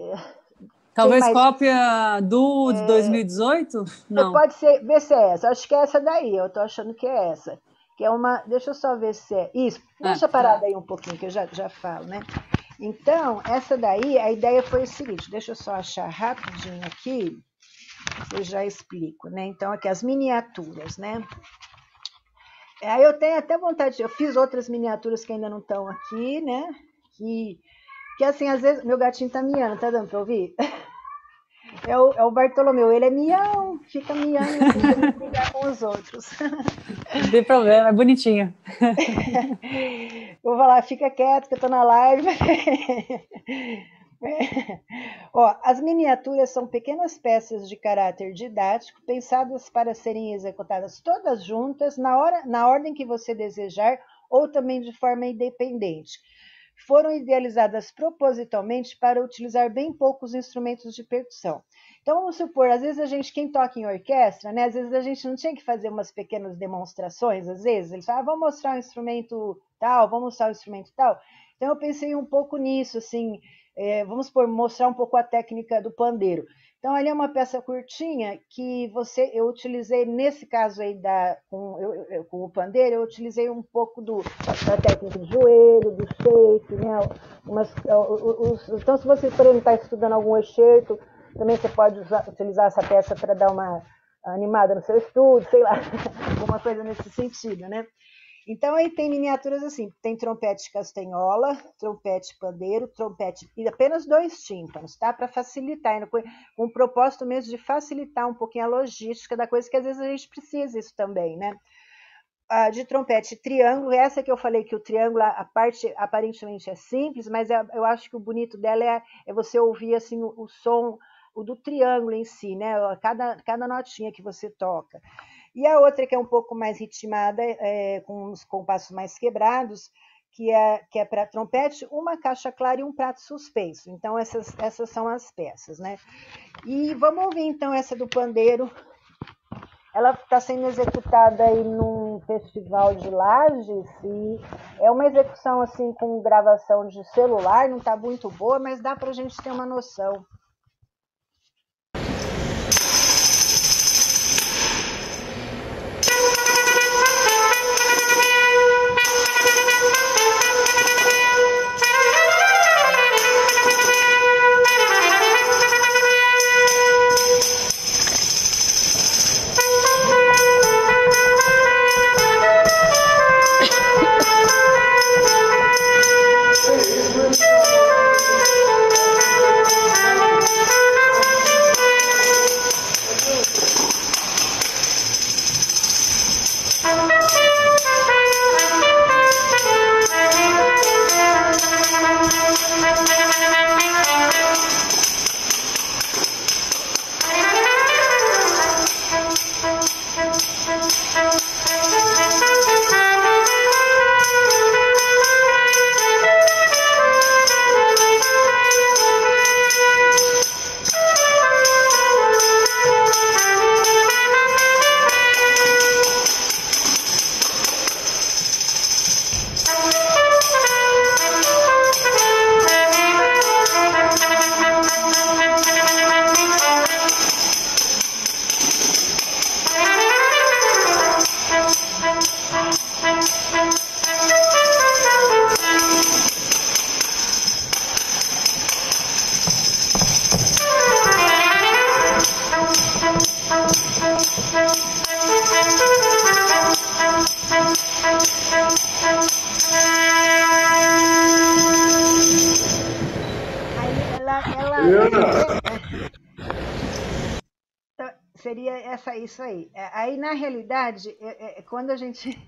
Tem Talvez mais. cópia do de 2018? Não. Pode ser, ver se é essa. Acho que é essa daí, eu tô achando que é essa. Que é uma. Deixa eu só ver se é. Isso, deixa parada aí um pouquinho, que eu já falo, né? Então, essa daí, a ideia foi o seguinte, deixa eu só achar rapidinho aqui, eu já explico, né? Então, aqui as miniaturas, né? Aí eu tenho até vontade, eu fiz outras miniaturas que ainda não estão aqui, né? Que assim, às vezes, meu gatinho tá miando, tá dando pra ouvir? É o Bartolomeu, ele é mião, fica miando, não deixa brigar com os outros. Não tem problema, é bonitinho. Vou falar, fica quieto que eu tô na live. Ó, as miniaturas são pequenas peças de caráter didático pensadas para serem executadas todas juntas na ordem que você desejar ou também de forma independente. Foram idealizadas propositalmente para utilizar bem poucos instrumentos de percussão. Então, vamos supor, às vezes quem toca em orquestra, né? Às vezes a gente não tinha que fazer umas pequenas demonstrações, às vezes eles falam, vamos mostrar um instrumento tal, vamos mostrar um instrumento tal. Então, eu pensei um pouco nisso, assim, vamos supor, mostrar um pouco a técnica do pandeiro. Então, ali é uma peça curtinha que eu utilizei, nesse caso aí com o pandeiro, eu utilizei um pouco da técnica do joelho, do shake, né? Então, se você, por exemplo, está estudando algum excerto, também você pode utilizar essa peça para dar uma animada no seu estudo, sei lá, alguma coisa nesse sentido, né? Então, aí tem miniaturas assim, tem trompete castanhola, trompete pandeiro, trompete e apenas 2 tímpanos, tá? Para facilitar, com o propósito mesmo de facilitar um pouquinho a logística da coisa, que às vezes a gente precisa isso também, né? De trompete triângulo, essa que eu falei que o triângulo, a parte aparentemente é simples, mas eu acho que o bonito dela é você ouvir assim, o som do triângulo em si, né? Cada notinha que você toca. E a outra que é um pouco mais ritmada, com os compassos mais quebrados, que é para trompete, uma caixa clara e um prato suspenso. Então, essas são as peças, né? E vamos ouvir, então, essa do pandeiro. Ela está sendo executada aí num festival de Lages e é uma execução, assim, com gravação de celular, não está muito boa, mas dá para a gente ter uma noção. Seria isso aí. Aí, na realidade, quando a gente...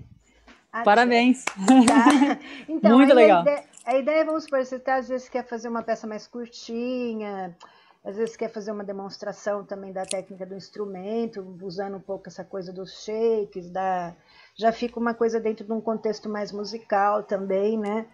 Parabéns! Tá. Então, muito aí legal. a ideia, vamos supor, você às vezes quer fazer uma peça mais curtinha, às vezes quer fazer uma demonstração também da técnica do instrumento, usando um pouco essa coisa dos shakes, já fica uma coisa dentro de um contexto mais musical também, né?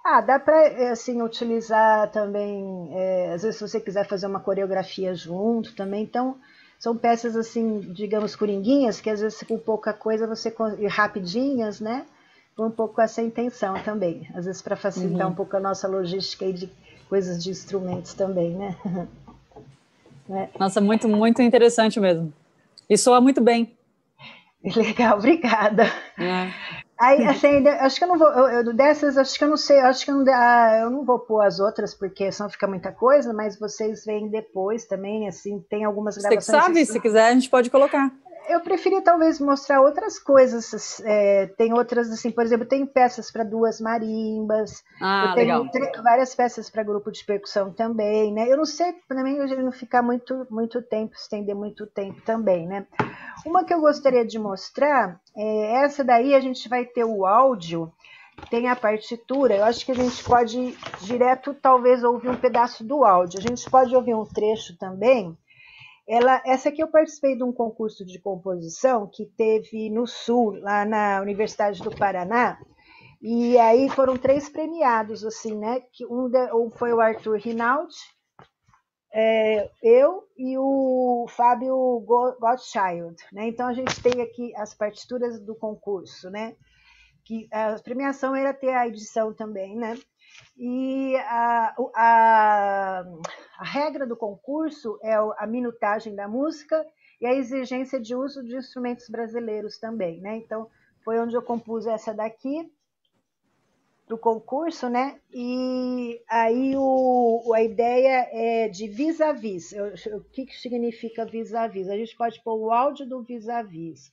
Ah, dá para assim utilizar também, às vezes se você quiser fazer uma coreografia junto também, então são peças assim, digamos, coringuinhas, que às vezes com pouca coisa você e rapidinhas, né? Com um pouco essa intenção também, às vezes para facilitar um pouco a nossa logística aí de coisas de instrumentos também, né? Nossa, muito, muito interessante mesmo. E soa muito bem. Legal, obrigada. É. Aí, assim, acho que eu não vou, dessas, acho que eu não sei, acho que eu não vou pôr as outras, porque senão fica muita coisa, mas vocês veem depois também, assim, tem algumas Você que gravações. sabe, Assim, se quiser, a gente pode colocar. eu preferi talvez mostrar outras coisas, tem outras, assim, por exemplo, tem peças para duas marimbas, eu tenho várias peças para grupo de percussão também, né? Eu não sei, para mim, não ficar muito tempo, estender muito tempo também, né? Uma que eu gostaria de mostrar, essa daí a gente vai ter o áudio, tem a partitura, eu acho que a gente pode ir direto, talvez, ouvir um pedaço do áudio. A gente pode ouvir um trecho também. Essa aqui eu participei de um concurso de composição que teve no Sul, lá na Universidade do Paraná, e aí foram 3 premiados, assim, né? Um foi o Arthur Rinaldi, eu e o Fábio Gottschalk, né? Então a gente tem aqui as partituras do concurso, né? Que a premiação era ter a edição também, né? E a regra do concurso é a minutagem da música e a exigência de uso de instrumentos brasileiros também, né? Então foi onde eu compus essa daqui do concurso, né? E aí a ideia é de vis-a-vis. O que significa vis-a-vis? A gente pode pôr o áudio do vis-a-vis.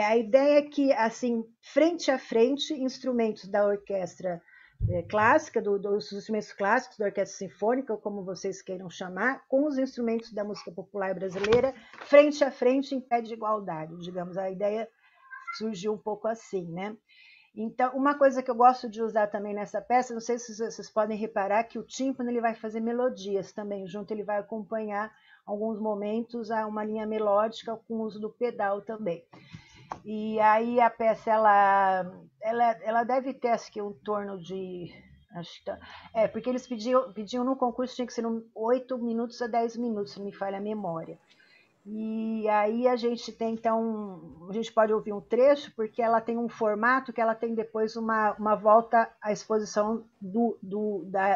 A ideia é que, assim, frente a frente, instrumentos da orquestra clássica, dos instrumentos clássicos da orquestra sinfônica, ou como vocês queiram chamar, com os instrumentos da música popular brasileira, frente a frente, em pé de igualdade, digamos. A ideia surgiu um pouco assim, né? Então, uma coisa que eu gosto de usar também nessa peça, não sei se vocês podem reparar que o tímpano ele vai fazer melodias também, junto ele vai acompanhar alguns momentos a uma linha melódica com o uso do pedal também. E aí a peça ela deve ter acho que um torno de porque eles pediam no concurso tinha que ser 8 minutos a 10 minutos, se não me falha a memória. E aí a gente tem, então, a gente pode ouvir um trecho, porque ela tem um formato que ela tem depois uma volta à exposição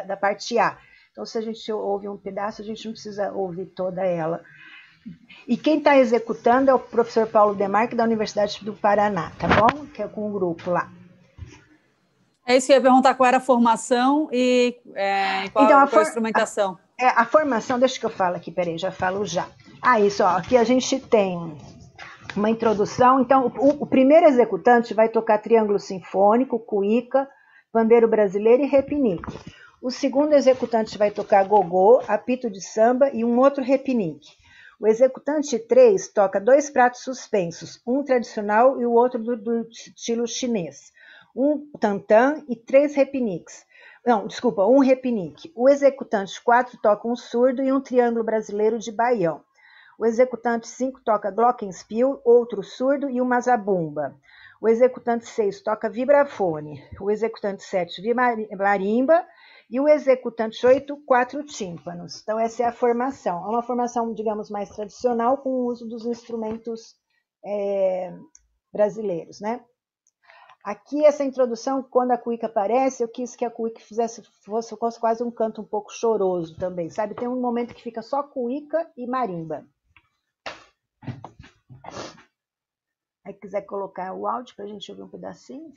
da parte A. Então, se a gente ouve um pedaço, a gente não precisa ouvir toda ela. E quem está executando é o professor Paulo Demarque, da Universidade do Paraná, tá bom? Que é com o grupo lá. É isso que eu ia perguntar, qual era a formação e qual a instrumentação. A formação, deixa que eu falo aqui, peraí, já falo já. Isso, ó, aqui a gente tem uma introdução. Então, o primeiro executante vai tocar triângulo sinfônico, cuíca, pandeiro brasileiro e repinique. O segundo executante vai tocar gogô, apito de samba e um outro repinique. O executante 3 toca 2 pratos suspensos, um tradicional e o outro do estilo chinês, um tantã e 3 repiniques. Não, desculpa, um repinique. O executante 4 toca um surdo e um triângulo brasileiro de baião. O executante 5 toca glockenspiel, outro surdo e uma zabumba. O executante 6 toca vibrafone. O executante 7, marimba. E o executante 8, 4 tímpanos. Então, essa é a formação. É uma formação, digamos, mais tradicional, com o uso dos instrumentos brasileiros, né? Aqui, essa introdução, quando a cuíca aparece, eu quis que a cuíca fosse quase um canto um pouco choroso também, sabe? Tem um momento que fica só cuíca e marimba. Aí, quiser colocar o áudio para a gente ouvir um pedacinho?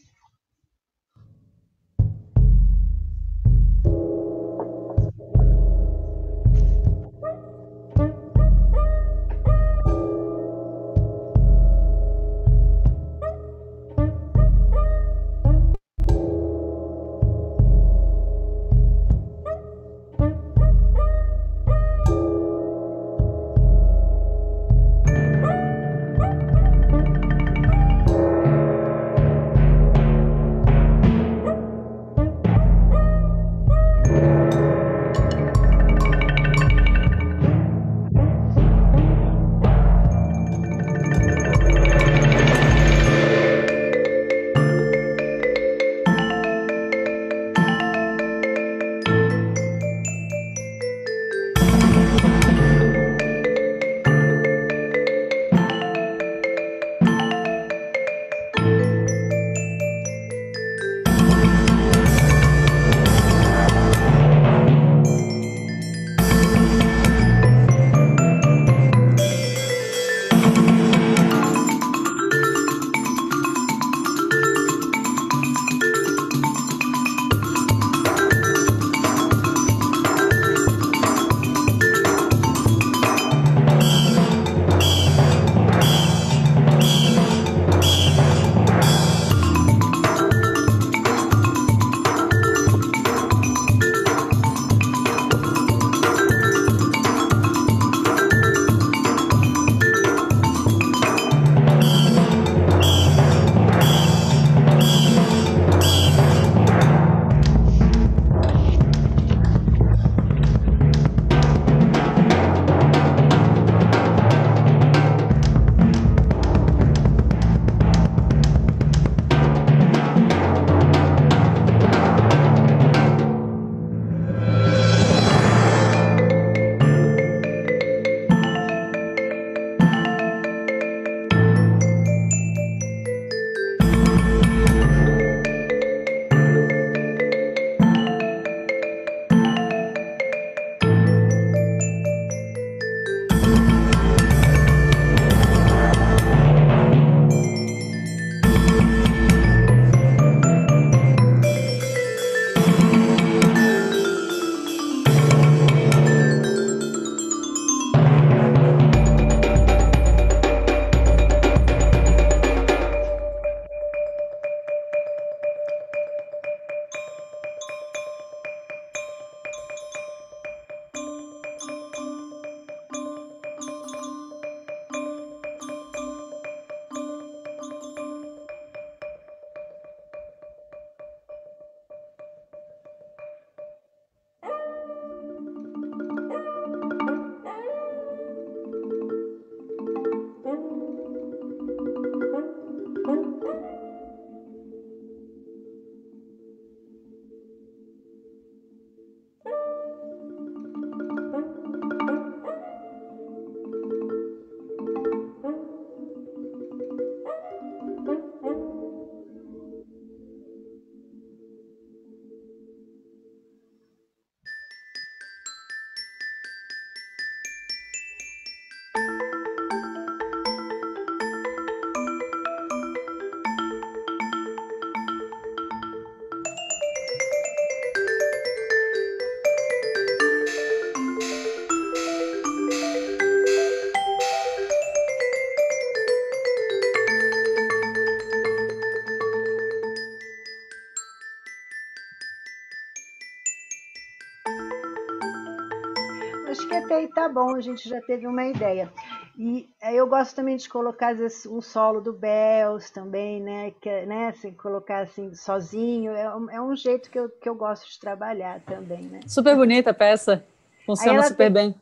que até aí tá bom, a gente já teve uma ideia. E eu gosto também de colocar, às vezes, um solo do Bells também, né? Que, né assim, colocar assim, sozinho, é um jeito que eu gosto de trabalhar também, né? Super bonita a peça, Aí funciona ela super tem, bem.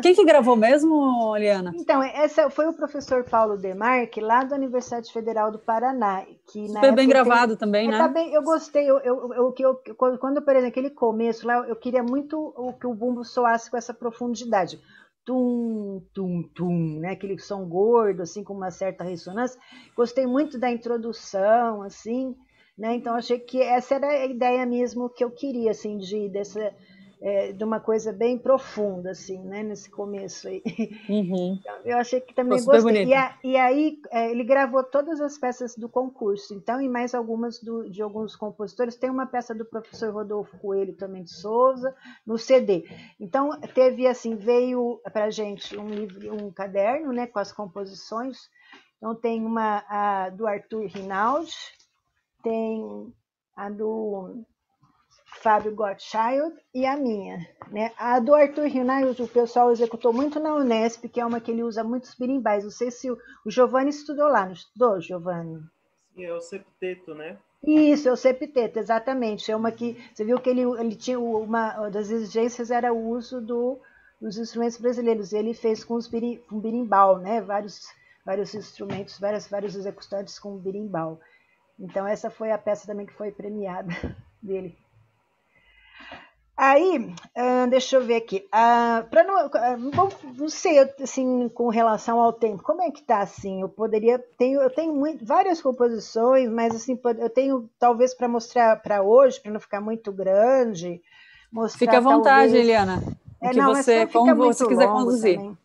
Quem que gravou mesmo, Liana? então, essa foi o professor Paulo Demarque, lá da Universidade Federal do Paraná, que na Super bem época tem. gravado também, Tá né? bem, eu gostei. Quando, por exemplo, aquele começo lá, eu queria muito que o bumbo soasse com essa profundidade. Tum, tum, tum, né? Aquele som gordo, assim, com uma certa ressonância. Gostei muito da introdução, assim, né? Então, achei que essa era a ideia mesmo que eu queria, assim, de uma coisa bem profunda, assim, né? Nesse começo aí. Uhum. Eu achei que Ficou também super gostei. bonita. E aí ele gravou todas as peças do concurso, então, e mais algumas de alguns compositores. Tem uma peça do professor Rodolfo Coelho também de Souza, no CD. Então, teve assim, veio para a gente um livro, um caderno, né, com as composições. Então, tem uma do Arthur Rinaldi, tem a do Fábio Gottschalk e a minha. Né? A do Arthur Rinaldi, o pessoal executou muito na Unesp, que é uma que ele usa muitos berimbais. Não sei se o Giovanni estudou lá, não estudou, Giovanni? Sim, é o septeto, né? Isso, é o septeto, exatamente. É uma que você viu que ele tinha uma das exigências era o uso dos instrumentos brasileiros. Ele fez com berimbau, né? Vários instrumentos, vários executantes com berimbau. Então essa foi a peça também que foi premiada dele. Aí, deixa eu ver aqui. Para não sei, assim, com relação ao tempo, como é que tá assim? Eu tenho várias composições, mas assim, eu tenho talvez para mostrar para hoje, para não ficar muito grande, Fique à mostrar vontade, talvez. Eliana. O que Não, mas você, senão fica como muito você quiser longo conduzir. também.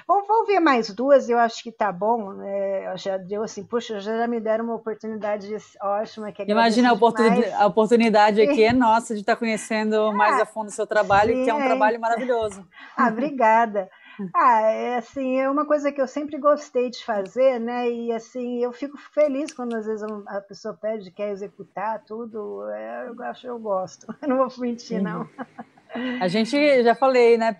Vamos ver mais duas, eu acho que tá bom. Né? Já deu assim, puxa, já me deram uma oportunidade ótima, que Imagina agradeço demais. a oportunidade aqui é nossa de estar conhecendo mais a Ah, fundo o seu trabalho, que é um sim, trabalho maravilhoso. obrigada. É assim, é uma coisa que eu sempre gostei de fazer, né? E assim, eu fico feliz quando às vezes a pessoa pede, quer executar tudo. Eu gosto. Eu não vou mentir, não. Uhum. A gente, já falei, né?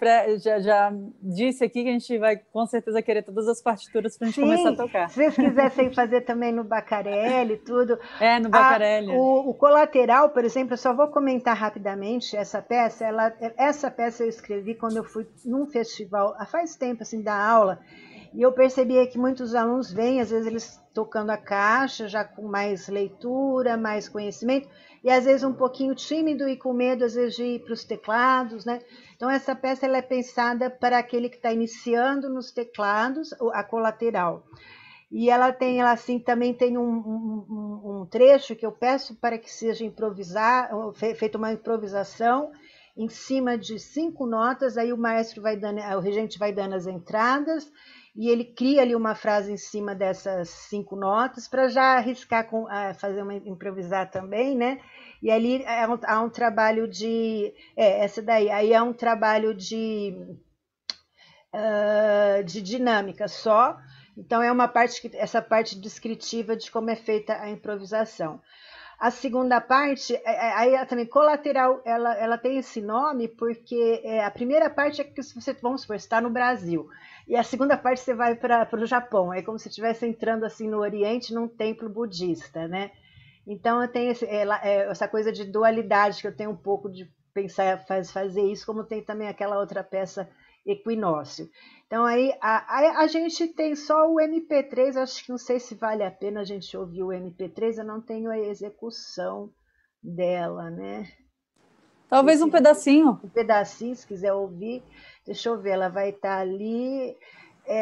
Já disse aqui que a gente vai com certeza querer todas as partituras para a gente começar a Sim, tocar. se vocês quisessem fazer também no Bacarelli, tudo. É, no Bacarelli. O Colateral, por exemplo, eu só vou comentar rapidamente essa peça. Essa peça eu escrevi quando eu fui num festival, faz tempo, assim, da aula, e eu percebia que muitos alunos vêm, às vezes eles tocando a caixa, já com mais leitura, mais conhecimento, e às vezes um pouquinho tímido e com medo, às vezes, de ir para os teclados, né? Então, essa peça ela é pensada para aquele que está iniciando nos teclados, a colateral. E ela assim, também tem um trecho que eu peço para que seja feita uma improvisação em cima de 5 notas, aí o maestro vai dando, o regente vai dando as entradas, e ele cria ali uma frase em cima dessas 5 notas, para já arriscar fazer uma improvisar também, né? E ali há um trabalho essa daí, aí é um trabalho de dinâmica só. Então é essa parte descritiva de como é feita a improvisação. A segunda parte, aí também colateral, ela tem esse nome porque a primeira parte é que você, vamos supor, está no Brasil, e a segunda parte você vai para o Japão, é como se estivesse entrando assim no Oriente, num templo budista, né? Então eu tenho essa coisa de dualidade que eu tenho um pouco de pensar, fazer isso, como tem também aquela outra peça Equinócio. Então aí a gente tem só o MP3, acho que não sei se vale a pena a gente ouvir o MP3, eu não tenho a execução dela, né? Talvez um pedacinho. Um pedacinho, se quiser ouvir, deixa eu ver, ela vai estar ali.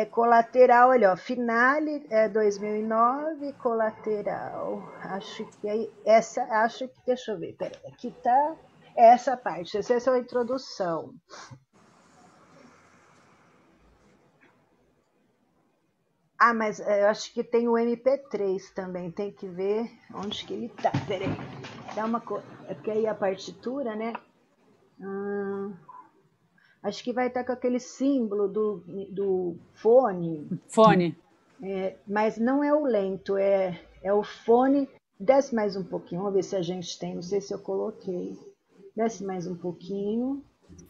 Colateral, olha, ó, Finale 2009, Colateral. Acho que deixa eu ver, peraí, aqui tá essa parte, essa é a introdução. Mas eu acho que tem o MP3 também, tem que ver onde que ele tá. Peraí, dá uma coisa. É porque aí a partitura, né? Acho que vai estar com aquele símbolo do fone. Fone. Mas não é o lento, é o fone. Desce mais um pouquinho, vamos ver se a gente tem. Não sei se eu coloquei. Desce mais um pouquinho.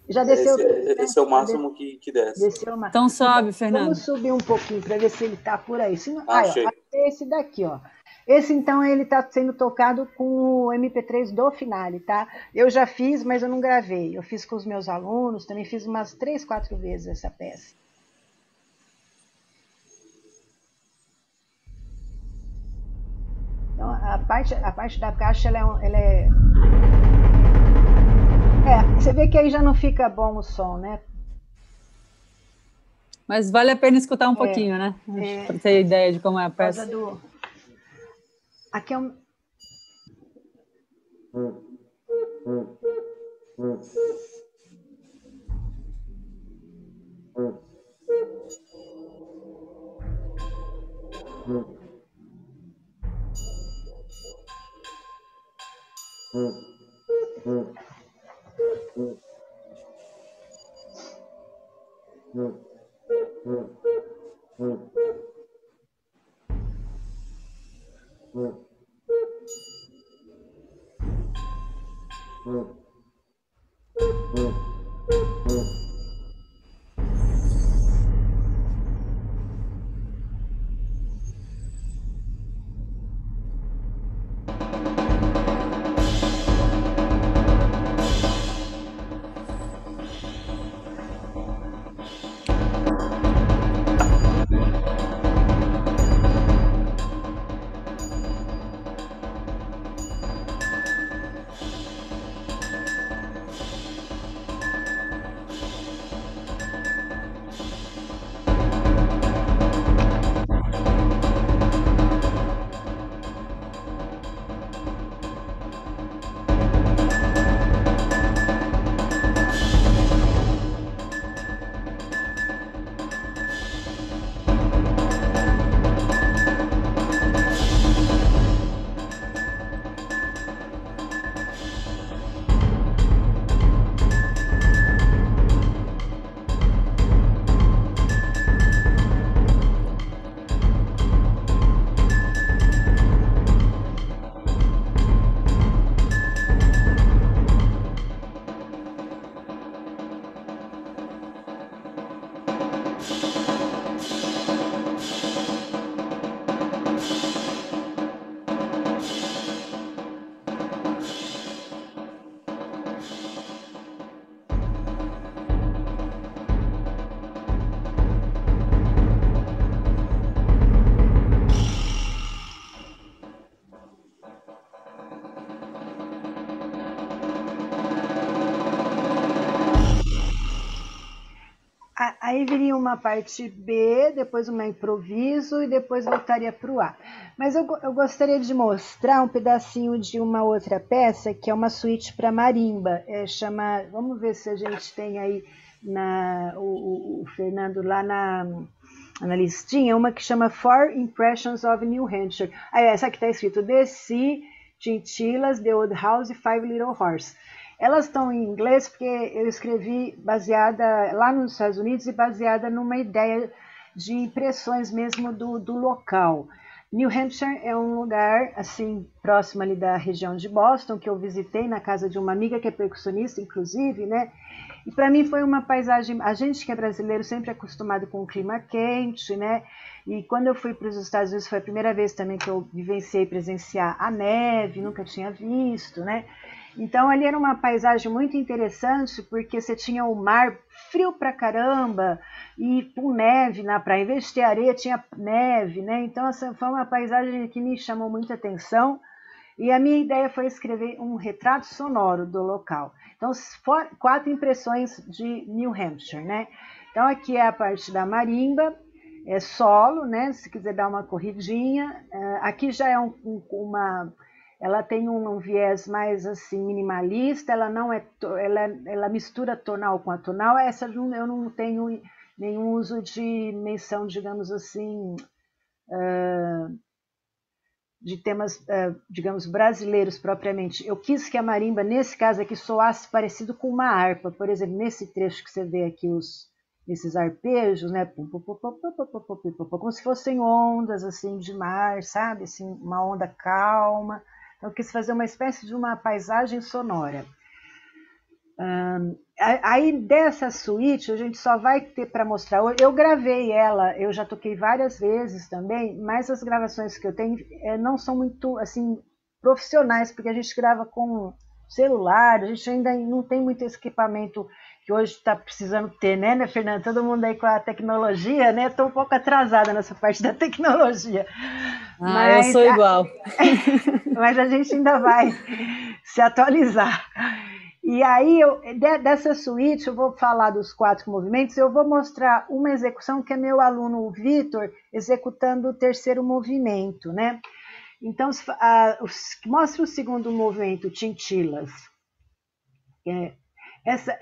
Já desceu. Esse é o máximo que desce. Desceu uma... Então sobe, Fernando. Vamos subir um pouquinho para ver se ele está por aí. Se não... Achei. Esse daqui, ó. Esse, então, ele está sendo tocado com o MP3 do Finale, tá? Eu já fiz, mas eu não gravei. Eu fiz com os meus alunos, também fiz umas 3, 4 vezes essa peça. Então, a parte da caixa, ela é... você vê que aí já não fica bom o som, né? Mas vale a pena escutar um pouquinho, né? Para ter ideia de como é a peça. Aqui é um... Aí viria uma parte B, depois uma improviso e depois voltaria para o A. Mas eu gostaria de mostrar um pedacinho de uma outra peça, que é uma suíte para marimba. Vamos ver se a gente tem aí o Fernando lá na listinha, uma que chama Four Impressions of New Hampshire. Essa aqui está escrito The Sea, Chinchillas, The Old House e Five Little Horses. Elas estão em inglês porque eu escrevi baseada lá nos Estados Unidos e baseada numa ideia de impressões mesmo do local. New Hampshire é um lugar assim próximo ali da região de Boston, que eu visitei na casa de uma amiga que é percussionista, inclusive, né? E para mim foi uma paisagem... A gente que é brasileiro sempre é acostumado com o clima quente, né? E quando eu fui para os Estados Unidos foi a primeira vez também que eu vivenciei presenciar a neve, nunca tinha visto, né? Então ali era uma paisagem muito interessante, porque você tinha o mar frio pra caramba e com neve na praia. Em vez de ter areia, tinha neve, né? Então essa foi uma paisagem que me chamou muita atenção. E a minha ideia foi escrever um retrato sonoro do local. Então, 4 impressões de New Hampshire, né? Então aqui é a parte da marimba, é solo, né? Se quiser dar uma corridinha. Aqui já é ela tem um viés mais assim minimalista, ela mistura tonal com atonal. Essa eu não tenho nenhum uso de menção, digamos assim, de temas, digamos, brasileiros propriamente. Eu quis que a marimba, nesse caso aqui, soasse parecido com uma harpa. Por exemplo, nesse trecho que você vê aqui esses arpejos, né? Como se fossem ondas assim de mar, sabe? Assim, uma onda calma. Então, eu quis fazer uma espécie de uma paisagem sonora. Aí dessa suíte a gente só vai ter para mostrar. Eu gravei ela, eu já toquei várias vezes também, mas as gravações que eu tenho não são muito assim profissionais, porque a gente grava com celular, a gente ainda não tem muito esse equipamento que hoje está precisando ter, né, Fernanda? Todo mundo aí com a tecnologia, né? Estou um pouco atrasada nessa parte da tecnologia. Eu sou igual. Mas a gente ainda vai se atualizar. E aí, dessa suíte, eu vou falar dos 4 movimentos, eu vou mostrar uma execução que é meu aluno, o Vitor, executando o terceiro movimento, né? Então, mostra o segundo movimento, Chinchillas.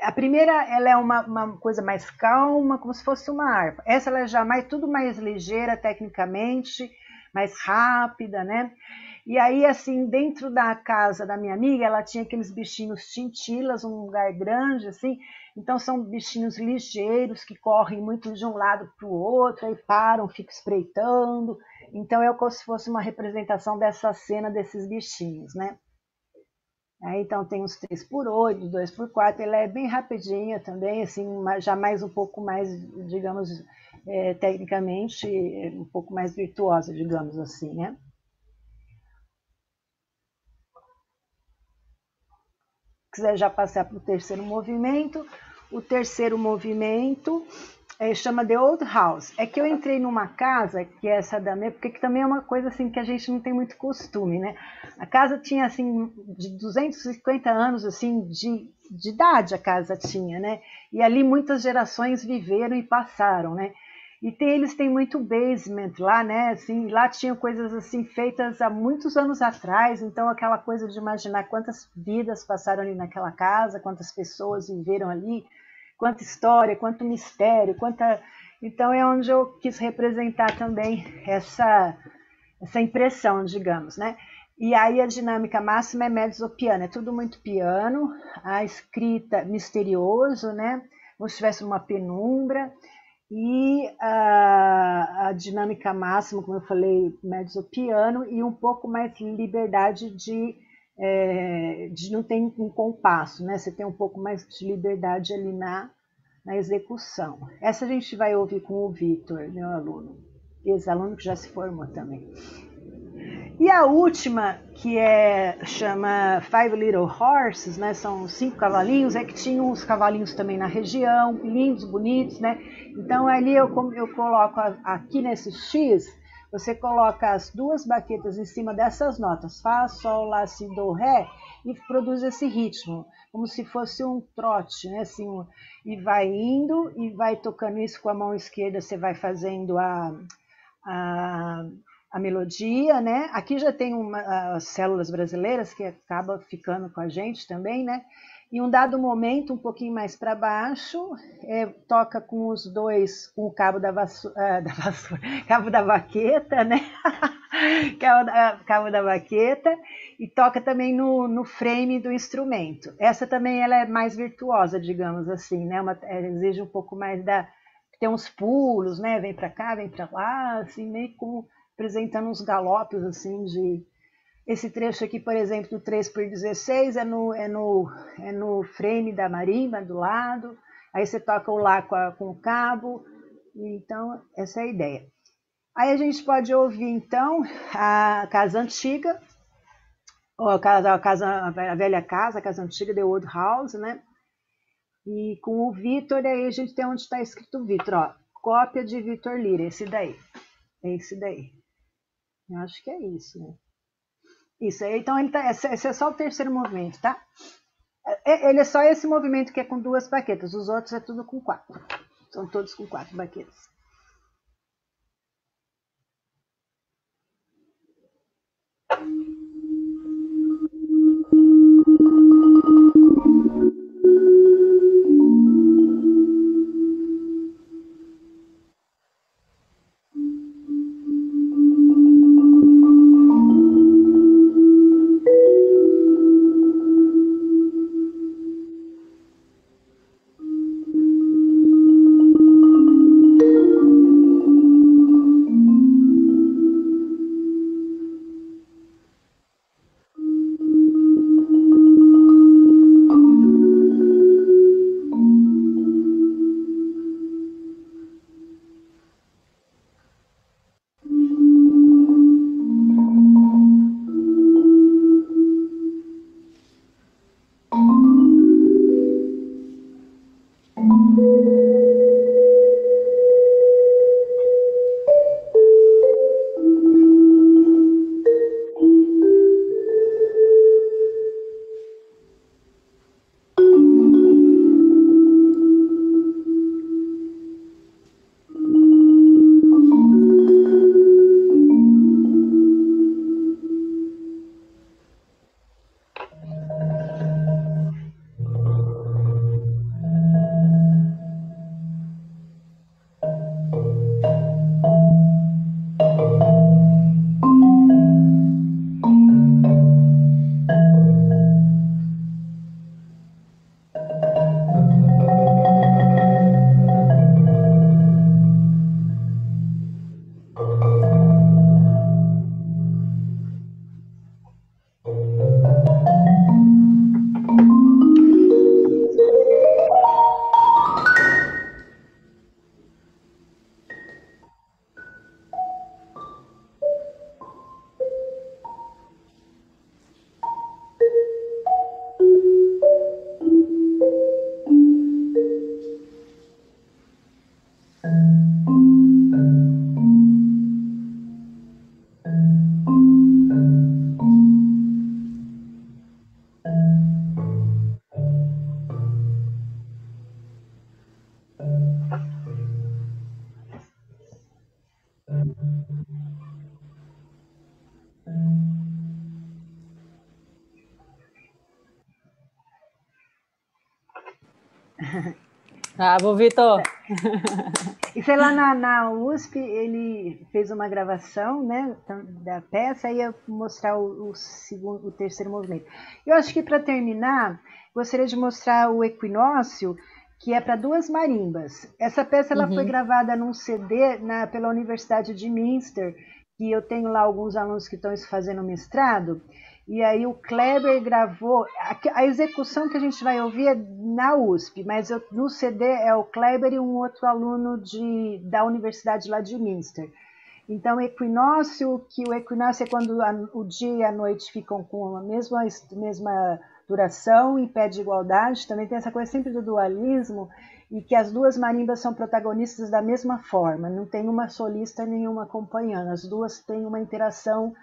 A primeira, ela é uma coisa mais calma, como se fosse uma harpa. Essa ela é já tudo mais ligeira, tecnicamente, mais rápida, né? E aí, assim, dentro da casa da minha amiga, ela tinha aqueles bichinhos chinchilas, um lugar grande, assim. Então, são bichinhos ligeiros que correm muito de um lado para o outro, aí param, ficam espreitando. Então, é como se fosse uma representação dessa cena desses bichinhos, né? Aí, então, tem uns 3x8, 2x4, ela é bem rapidinha também, assim, já mais um pouco mais, digamos, tecnicamente, um pouco mais virtuosa, digamos assim, né? Quiser já passar para o terceiro movimento. O terceiro movimento chama The Old House. É que eu entrei numa casa, que é essa da minha, porque também é uma coisa assim que a gente não tem muito costume, né? A casa tinha assim de 250 anos assim de idade, a casa tinha, né? E ali muitas gerações viveram e passaram, né? E eles têm muito basement lá, né? Assim, lá tinham coisas assim feitas há muitos anos atrás, então aquela coisa de imaginar quantas vidas passaram ali naquela casa, quantas pessoas viveram ali, quanta história, quanto mistério, quanta... Então é onde eu quis representar também essa impressão, digamos, né? E aí a dinâmica máxima é mezzo piano, é tudo muito piano, a escrita misterioso, né? Como se tivesse uma penumbra. E a dinâmica máxima, como eu falei, mezzo piano, e um pouco mais liberdade de não ter um compasso, né? Você tem um pouco mais de liberdade ali na execução. Essa a gente vai ouvir com o Vitor, meu aluno, ex-aluno que já se formou também. E a última, que chama Five Little Horses, né? São 5 cavalinhos, é que tinham os cavalinhos também na região, lindos, bonitos, né? Então ali eu coloco aqui nesse X, você coloca as 2 baquetas em cima dessas notas, Fá, Sol, Lá, Si, Do, Ré, e produz esse ritmo, como se fosse um trote, né? Assim, e vai indo e vai tocando isso com a mão esquerda, você vai fazendo a melodia, né? Aqui já tem as células brasileiras que acaba ficando com a gente também, né? E um dado momento, um pouquinho mais para baixo, toca com os 2, com o cabo da vassoura, cabo da baqueta, né? Cabo da baqueta, e toca também no frame do instrumento. Essa também ela é mais virtuosa, digamos assim, né? Exige um pouco mais tem uns pulos, né? Vem para cá, vem para lá, assim, meio como apresentando uns galopes assim de... Esse trecho aqui, por exemplo, do 3x16 é no frame da marimba do lado, aí você toca o Lá com o cabo, então essa é a ideia. Aí a gente pode ouvir então a Casa Antiga, ou a velha casa, a Casa Antiga, The Old House, né? E com o Vitor, aí a gente tem onde está escrito Vitor, ó, cópia de Vitor Lira, esse daí. É esse daí. Eu acho que é isso, né? Isso, então esse é só o terceiro movimento, tá? Ele é só esse movimento que é com 2 baquetas, os outros é tudo com 4. São todos com 4 baquetas. Bravo, Vitor! E sei lá, na USP, ele fez uma gravação, né, da peça, e ia mostrar o terceiro movimento. Eu acho que, para terminar, gostaria de mostrar o Equinócio, que é para duas marimbas. Essa peça ela foi gravada num CD pela Universidade de Münster, que eu tenho lá alguns alunos que estão fazendo mestrado, e aí o Kleber gravou, a execução que a gente vai ouvir é na USP, mas no CD é o Kleber e um outro aluno da universidade lá de Münster. Então, o equinócio é quando o dia e a noite ficam com a mesma duração, em pé de igualdade, também tem essa coisa sempre do dualismo, e que as duas marimbas são protagonistas da mesma forma, não tem uma solista nenhuma acompanhando, as duas têm uma interação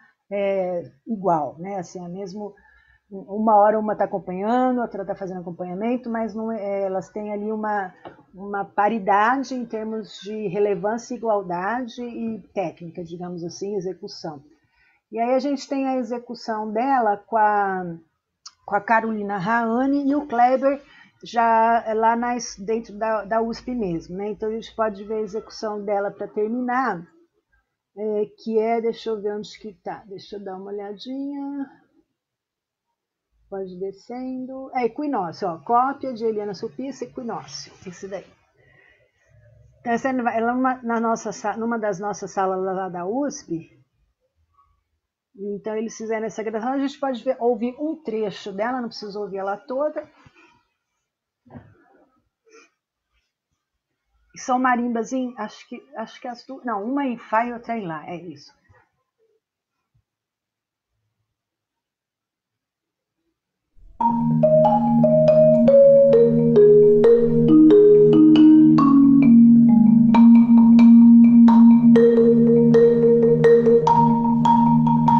igual, né? Assim, uma hora uma está acompanhando, a outra está fazendo acompanhamento, mas não, elas têm ali uma paridade em termos de relevância, igualdade e técnica, digamos assim, execução. E aí a gente tem a execução dela com a Carolina Raani e o Kleber já lá dentro da USP mesmo, né? Então a gente pode ver a execução dela para terminar, que deixa eu ver onde que tá, deixa eu dar uma olhadinha, pode ir descendo, Equinócio, ó, cópia de Eliana Sulpice, Equinócio, esse daí. Então essa ela numa das nossas salas lá da USP, então eles fizeram essa gravação, a gente pode ouvir um trecho dela, não precisa ouvir ela toda. São marimbas acho que as duas, não, uma em Fá e outra em Lá, é isso.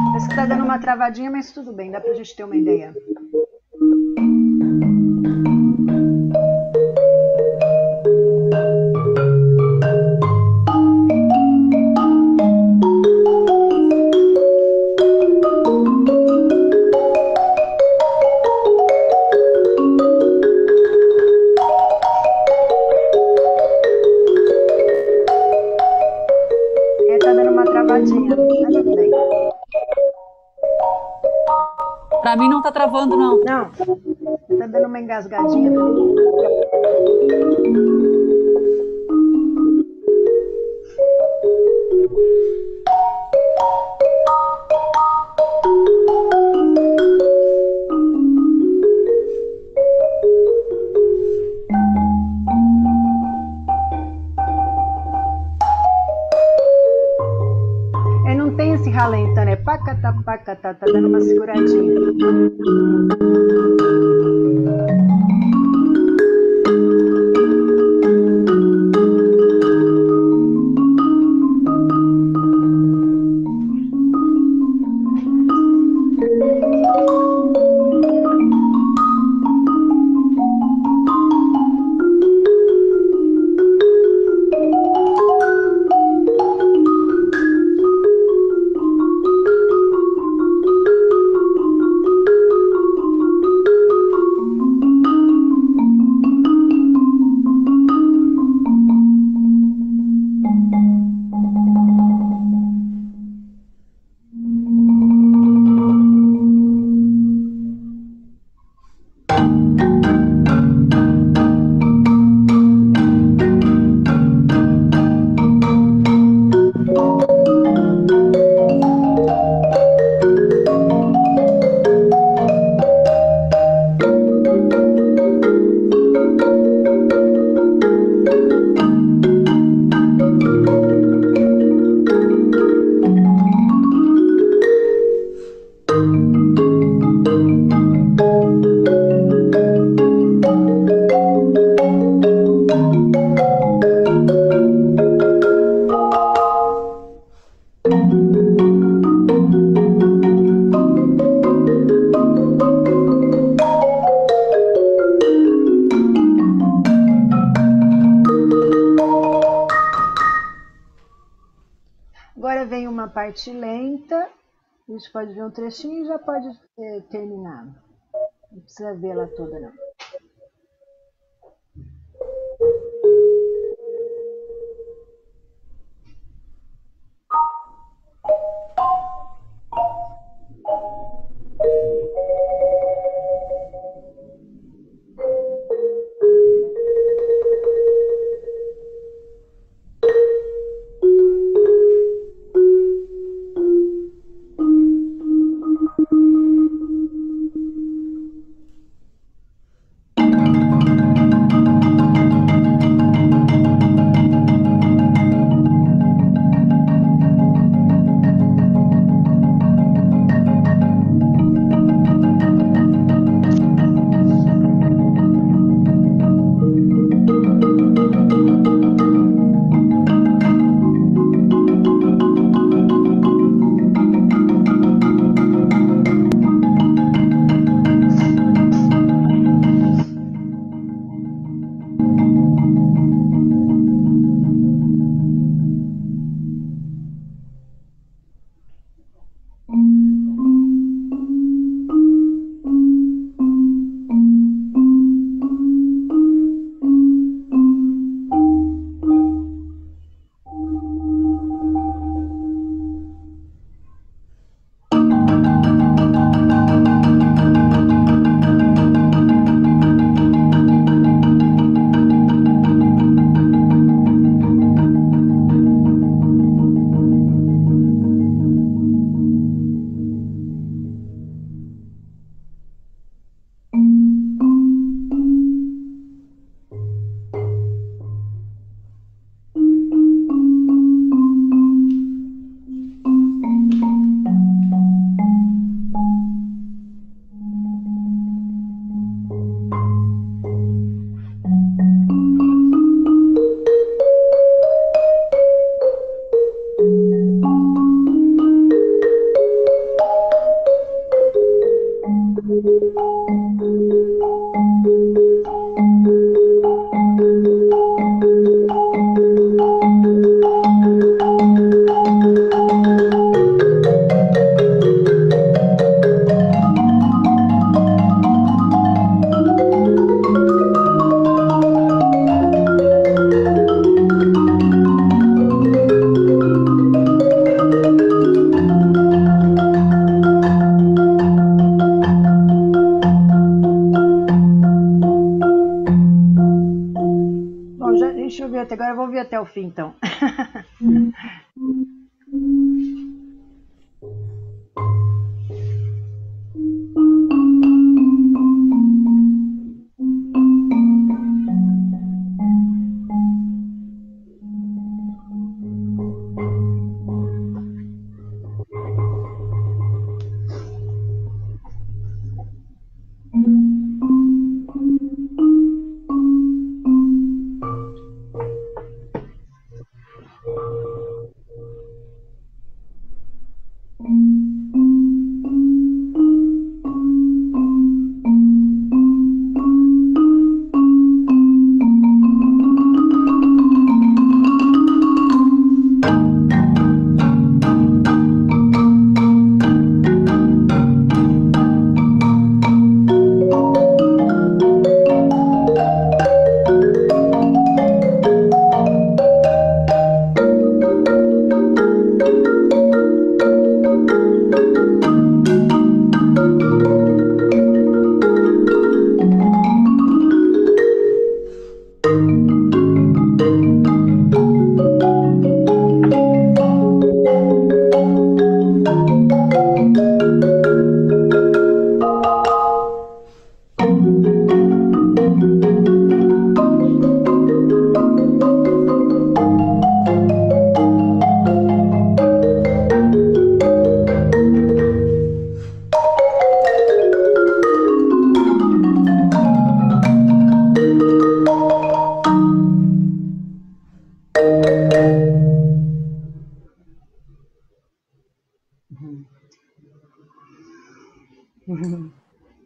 Parece que tá dando uma travadinha, mas tudo bem, dá pra gente ter uma ideia. Para mim não está travando, não. Não, está dando uma engasgadinha para mim. Não tem esse ralentando, é pacatá, pacatá, tá dando uma seguradinha. Agora vem uma parte lenta, a gente pode ver um trechinho e já pode terminar. Não precisa ver ela toda, não. Deixa eu ver até agora, eu vou ver até o fim, então.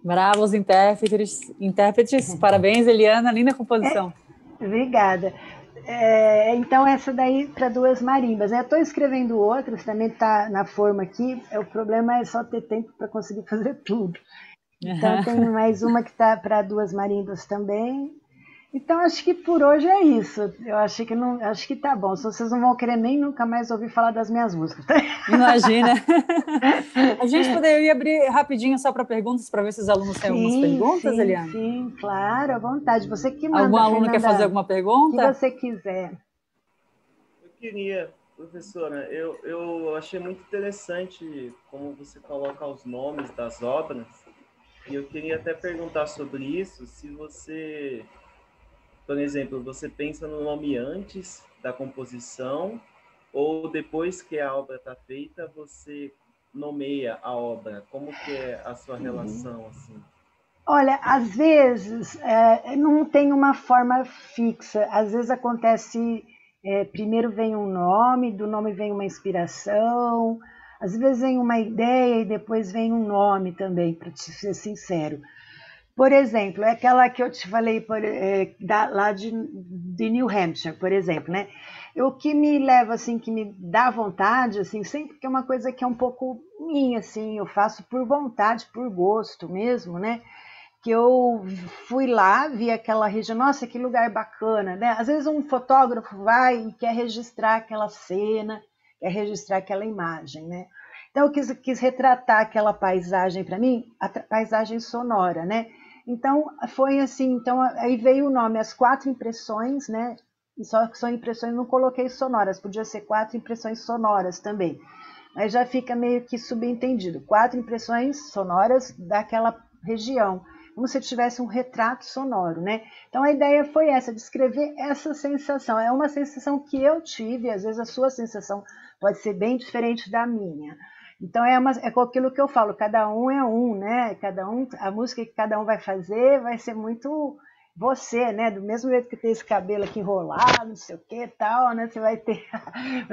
Bravos intérpretes. Parabéns, Eliana, linda composição. Obrigada. Então, essa daí para duas marimbas. Eu estou escrevendo outras, também está na forma aqui. O problema é só ter tempo para conseguir fazer tudo. Então, tem mais uma que está para duas marimbas também. Então, acho que por hoje é isso. Eu acho que tá bom. Se vocês não vão querer nem nunca mais ouvir falar das minhas músicas. Imagina. A gente poderia abrir rapidinho só para perguntas, para ver se os alunos têm algumas perguntas, Eliana? Sim, claro, à vontade. Você que manda, algum aluno Fernanda, quer fazer alguma pergunta? O que você quiser. Eu queria, professora, eu achei muito interessante como você coloca os nomes das obras, e eu queria até perguntar sobre isso, se você... Por exemplo, você pensa no nome antes da composição ou depois que a obra está feita, você nomeia a obra? Como que é a sua relação, assim? Olha, às vezes não tem uma forma fixa. Às vezes acontece, primeiro vem um nome, do nome vem uma inspiração, às vezes vem uma ideia e depois vem um nome também, para te ser sincero. Por exemplo, é aquela que eu te falei lá de New Hampshire, por exemplo, né? O que me leva, assim, que me dá vontade, assim, sempre que é uma coisa que é um pouco minha, assim, eu faço por vontade, por gosto mesmo, né? Que eu fui lá, vi aquela região, nossa, que lugar bacana, né? Às vezes um fotógrafo vai e quer registrar aquela cena, quer registrar aquela imagem, né? Então eu quis retratar aquela paisagem para mim, a paisagem sonora, né? Então, foi assim, então aí veio o nome, as 4 impressões, né? E só que são impressões, não coloquei sonoras, podia ser 4 impressões sonoras também. Mas já fica meio que subentendido, 4 impressões sonoras daquela região, como se tivesse um retrato sonoro, né? Então a ideia foi essa, descrever essa sensação. É uma sensação que eu tive, às vezes a sua sensação pode ser bem diferente da minha. Então é com aquilo que eu falo, cada um é um, né? A música que cada um vai fazer vai ser muito você, né? Do mesmo jeito que tem esse cabelo aqui enrolado, não sei o que tal, né? Você vai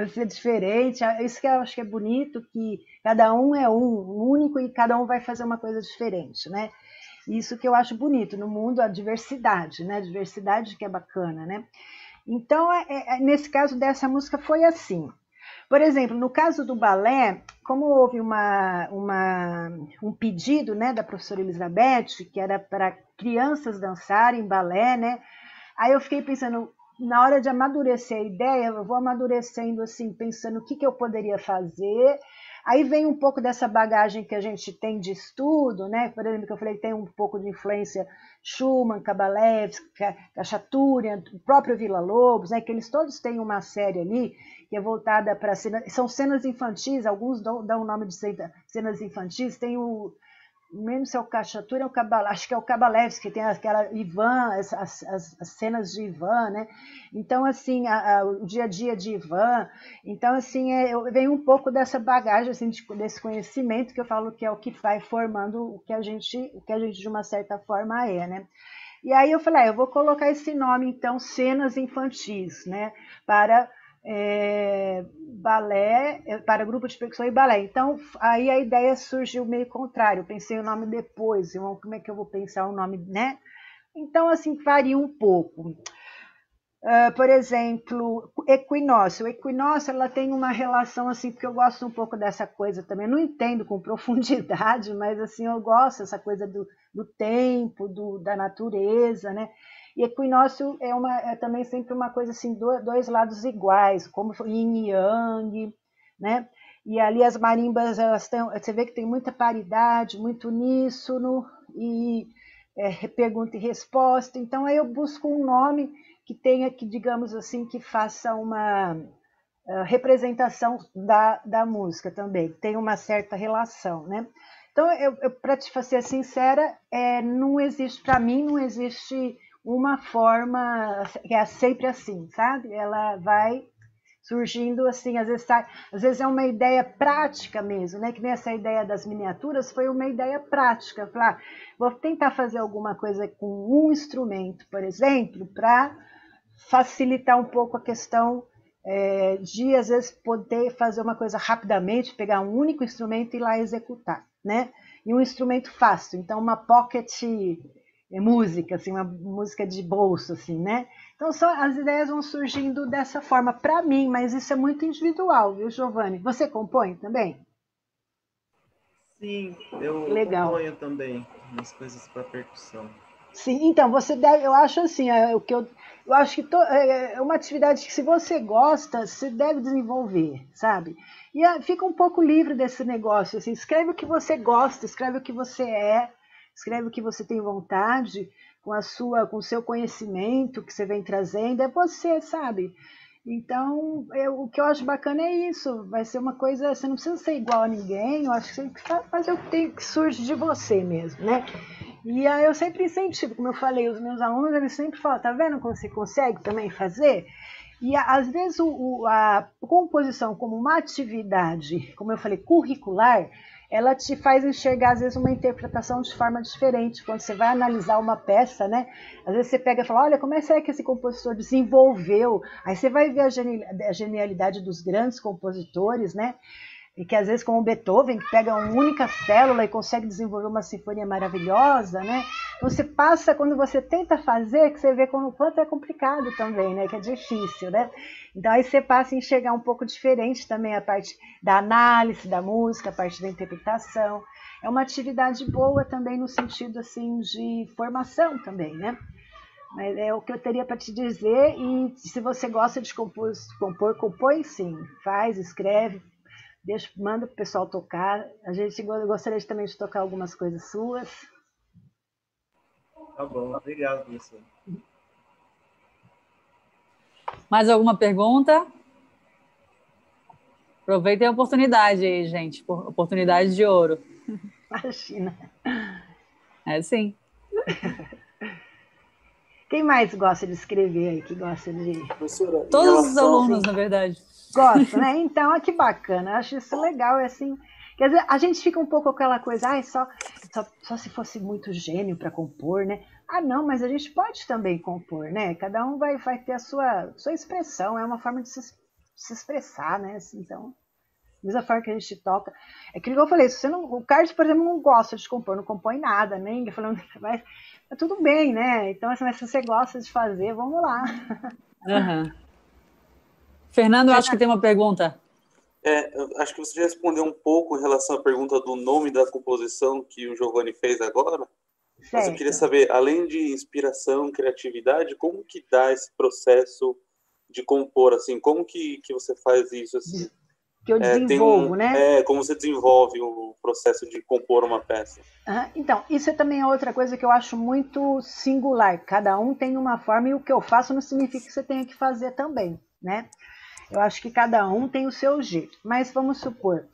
ser diferente. Isso que eu acho que é bonito, que cada um é único e cada um vai fazer uma coisa diferente, né? Isso que eu acho bonito no mundo, a diversidade, né? A diversidade que é bacana, né? Então, nesse caso dessa música foi assim. Por exemplo, no caso do balé, como houve um pedido, né, da professora Elizabeth, que era para crianças dançarem balé, né? Aí eu fiquei pensando, na hora de amadurecer a ideia, eu vou amadurecendo assim, pensando o que eu poderia fazer. Aí vem um pouco dessa bagagem que a gente tem de estudo, né? Por exemplo, que eu falei que tem um pouco de influência Schumann, Kabalevski, Khachaturian, o próprio Villa-Lobos, né? Que eles todos têm uma série ali que é voltada para cenas, são cenas infantis, alguns dão o nome de cenas infantis, tem o mesmo se é o Khachaturian ou o Kabalevski, acho que é o Kabalevski, que tem aquela Ivan, as cenas de Ivan, né? Então, assim, o dia a dia de Ivan. Então, assim, vem um pouco dessa bagagem, assim, desse conhecimento que eu falo que é o que vai formando o que a gente de uma certa forma é, né? E aí eu falei, eu vou colocar esse nome, então, cenas infantis, né? Para balé, para grupo de percussão e balé. Então, aí a ideia surgiu meio contrário. Eu pensei o nome depois, como é que eu vou pensar o nome, né? Então, assim, varia um pouco. Por exemplo, equinócio. O equinócio, ela tem uma relação, assim, porque eu gosto um pouco dessa coisa também. Eu não entendo com profundidade, mas, assim, eu gosto dessa coisa do tempo, da natureza, né? E equinócio é também sempre uma coisa assim, dois lados iguais, como yin e yang, né? E ali as marimbas, você vê que tem muita paridade, muito uníssono, e pergunta e resposta. Então, aí eu busco um nome que tenha, que digamos assim, que faça uma representação da música também, que tenha uma certa relação, né? Então, para te ser sincera, não existe, para mim, não existe uma forma que é sempre assim, sabe? Ela vai surgindo assim, às vezes é uma ideia prática mesmo, né? Que nem essa ideia das miniaturas foi uma ideia prática. Falar, vou tentar fazer alguma coisa com um instrumento, por exemplo, para facilitar um pouco a questão de, às vezes, poder fazer uma coisa rapidamente, pegar um único instrumento e ir lá executar, né? E um instrumento fácil, então uma pocket música, assim, uma música de bolso, assim, né? Então as ideias vão surgindo dessa forma para mim, mas isso é muito individual, viu, Giovanni? Você compõe também? Sim, eu Legal. componho também umas coisas para percussão. Sim, então você deve, eu acho assim, o que eu acho que é uma atividade que se você gosta, você deve desenvolver, sabe? E fica um pouco livre desse negócio, assim, escreve o que você gosta, escreve o que você escreve o que você tem vontade, com o seu conhecimento que você vem trazendo, é você, sabe? Então, o que eu acho bacana é isso, vai ser uma coisa, você não precisa ser igual a ninguém, eu acho que você tem que fazer o que surge de você mesmo, né? E aí eu sempre incentivo, como eu falei, os meus alunos, eles sempre falam, tá vendo como você consegue também fazer? E às vezes a composição como uma atividade, como eu falei, curricular, ela te faz enxergar, às vezes, uma interpretação de forma diferente. Quando você vai analisar uma peça, né? Às vezes você pega e fala, olha, como é que esse compositor desenvolveu? Aí você vai ver a genialidade dos grandes compositores, né? E que às vezes, como Beethoven, que pega uma única célula e consegue desenvolver uma sinfonia maravilhosa, né? Você passa, quando você tenta fazer, que você vê como o quanto é complicado também, né? Que é difícil, né? Então aí você passa a enxergar um pouco diferente também a parte da análise da música, a parte da interpretação. É uma atividade boa também no sentido assim de formação também, né? Mas é o que eu teria para te dizer, e se você gosta de compor, compõe sim, faz, escreve, manda o pessoal tocar. A gente gostaria também de tocar algumas coisas suas. Tá bom, obrigado, professor. Mais alguma pergunta? Aproveitem a oportunidade aí, gente. Oportunidade de ouro. Imagina. É sim. Quem mais gosta de escrever aí? Que gosta de... Professora, Todos os alunos, na verdade. Gosta, né? Então, que bacana. Eu acho isso legal, é assim... Quer dizer, a gente fica um pouco com aquela coisa, só se fosse muito gênio para compor, né? Ah, não, mas a gente pode também compor, né? Cada um vai ter a sua expressão, é uma forma de se expressar, né? Então, mesma forma que a gente toca. É aquilo que eu falei, o Carlos, por exemplo, não gosta de compor, não compõe nada, né? Ninguém falando, mas tudo bem, né? Então, assim, mas se você gosta de fazer, vamos lá. Uhum. Fernando, eu acho que tem uma pergunta. Acho que você já respondeu um pouco em relação à pergunta do nome da composição que o Giovanni fez agora. Certo. Mas eu queria saber, além de inspiração, criatividade, como que dá esse processo de compor, assim? Como que você faz isso, assim? que eu desenvolvo, né? Como você desenvolve o processo de compor uma peça. Então, isso também é outra coisa que eu acho muito singular. Cada um tem uma forma e o que eu faço não significa que você tenha que fazer também, né? Eu acho que cada um tem o seu jeito. Mas vamos supor,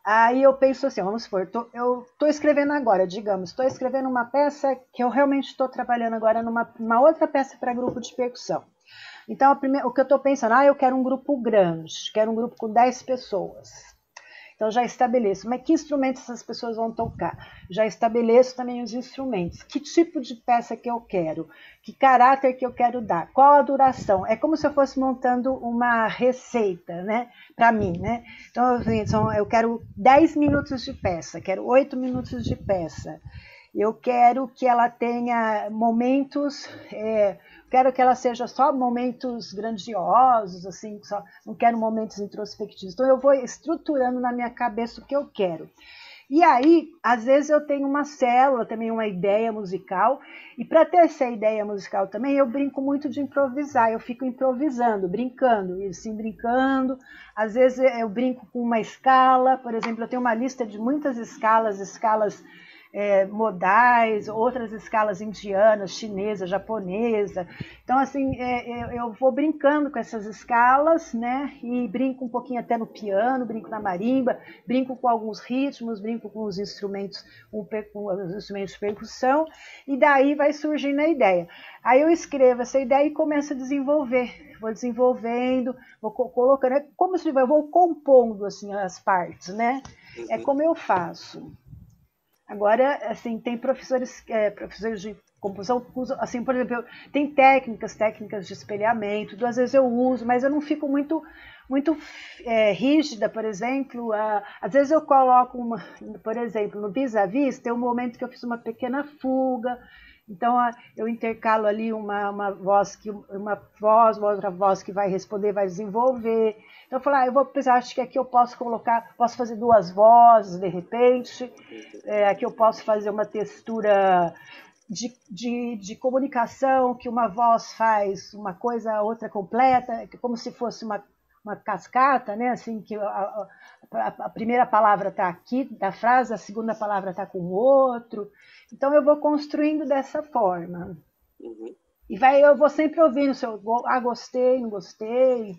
aí eu penso assim, vamos supor, eu estou escrevendo agora, digamos, estou escrevendo uma peça que eu realmente estou trabalhando agora numa outra peça para grupo de percussão. Então, o que eu estou pensando, eu quero um grupo grande, quero um grupo com 10 pessoas. Então, já estabeleço, mas que instrumentos essas pessoas vão tocar? Já estabeleço também os instrumentos. Que tipo de peça que eu quero? Que caráter que eu quero dar? Qual a duração? É como se eu fosse montando uma receita, né? Para mim, né? Então, eu quero 10 minutos de peça, quero 8 minutos de peça. Eu quero que ela tenha momentos... quero que ela seja só momentos grandiosos, assim, não quero momentos introspectivos. Então, eu vou estruturando na minha cabeça o que eu quero. E aí, às vezes, eu tenho uma célula, também uma ideia musical, e para ter essa ideia musical também, eu brinco muito de improvisar, eu fico improvisando, brincando, e assim, brincando. Às vezes, eu brinco com uma escala, por exemplo, eu tenho uma lista de muitas escalas modais, outras escalas indianas, chinesa, japonesa. Então, assim, eu vou brincando com essas escalas, né? E brinco um pouquinho até no piano, brinco na marimba, brinco com alguns ritmos, brinco com os instrumentos, com os instrumentos de percussão, e daí vai surgindo a ideia. Aí eu escrevo essa ideia e começo a desenvolver. Vou desenvolvendo, vou colocando, é como se eu vou compondo assim as partes, né? É como eu faço. Agora, assim, tem professores de composição que usam, assim, por exemplo, tem técnicas de espelhamento, às vezes eu uso, mas eu não fico muito rígida, por exemplo. Às vezes eu coloco, por exemplo, no vis-a-vis, tem um momento que eu fiz uma pequena fuga, então eu intercalo ali uma outra voz que vai responder, vai desenvolver. Então eu falo, eu vou pensar, acho que aqui eu posso fazer 2 vozes de repente, aqui eu posso fazer uma textura de comunicação, que uma voz faz uma coisa, a outra completa, como se fosse uma cascata, né? Assim, que a primeira palavra está aqui da frase, a segunda palavra está com o outro. Então eu vou construindo dessa forma. Uhum. E eu vou sempre ouvindo se eu gostei, não gostei.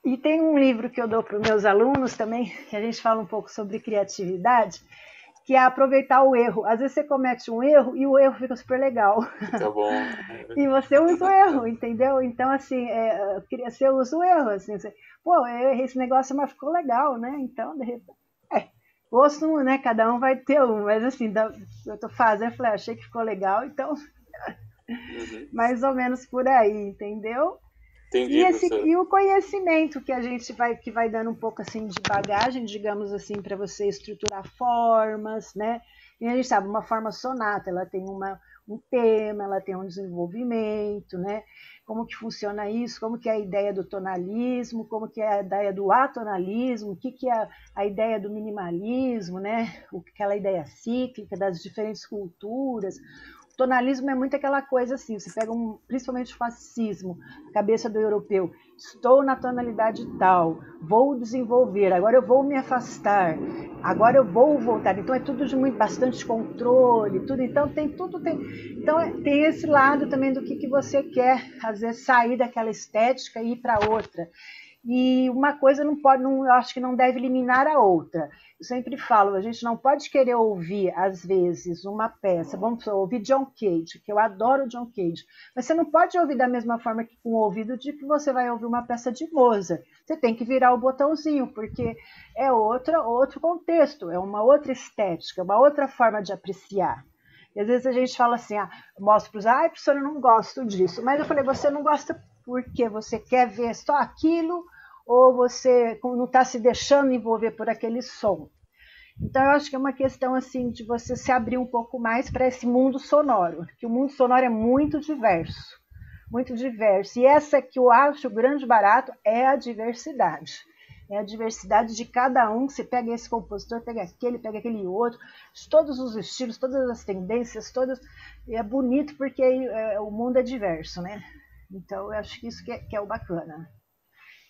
E tem um livro que eu dou para os meus alunos também, que a gente fala um pouco sobre criatividade, que é aproveitar o erro. Às vezes você comete um erro e o erro fica super legal. Tá bom. E você usa o erro, entendeu? Então, assim, você usa o erro. Assim, eu errei esse negócio, mas ficou legal, né? Então, de repente... gosto, né? Cada um vai ter um. Mas, assim, eu tô fazendo, eu falei, achei que ficou legal, então... mais ou menos por aí, entendeu? Entendi, e o conhecimento que a gente vai dando um pouco assim de bagagem, digamos assim, para você estruturar formas, né? E a gente sabe, uma forma sonata, ela tem um tema, ela tem um desenvolvimento, né? Como que funciona isso, como que é a ideia do tonalismo, como que é a ideia do atonalismo, o que é a ideia do minimalismo, né? Aquela ideia cíclica das diferentes culturas. Tonalismo é muito aquela coisa assim, você pega principalmente o fascismo, a cabeça do europeu, estou na tonalidade tal, vou desenvolver, agora eu vou me afastar, agora eu vou voltar. Então é tudo de bastante controle, tudo. Então tem esse lado também do que você quer, às vezes sair daquela estética e ir para outra. E uma coisa eu acho que não deve eliminar a outra. Eu sempre falo, a gente não pode querer ouvir, às vezes, uma peça. Vamos ouvir John Cage, que eu adoro John Cage. Mas você não pode ouvir da mesma forma que com o ouvido de que você vai ouvir uma peça de Mozart. Você tem que virar o botãozinho, porque é outro contexto, é uma outra estética, uma outra forma de apreciar. E às vezes a gente fala assim, mostra para os professora, eu não gosto disso. Mas eu falei, você não gosta porque você quer ver só aquilo ou você não está se deixando envolver por aquele som. Então, eu acho que é uma questão assim de você se abrir um pouco mais para esse mundo sonoro, que o mundo sonoro é muito diverso, muito diverso. E essa que eu acho o grande barato é a diversidade. É a diversidade de cada um. Você pega esse compositor, pega aquele outro, todos os estilos, todas as tendências, todas. E é bonito porque o mundo é diverso, né? Então, eu acho que isso que é o bacana.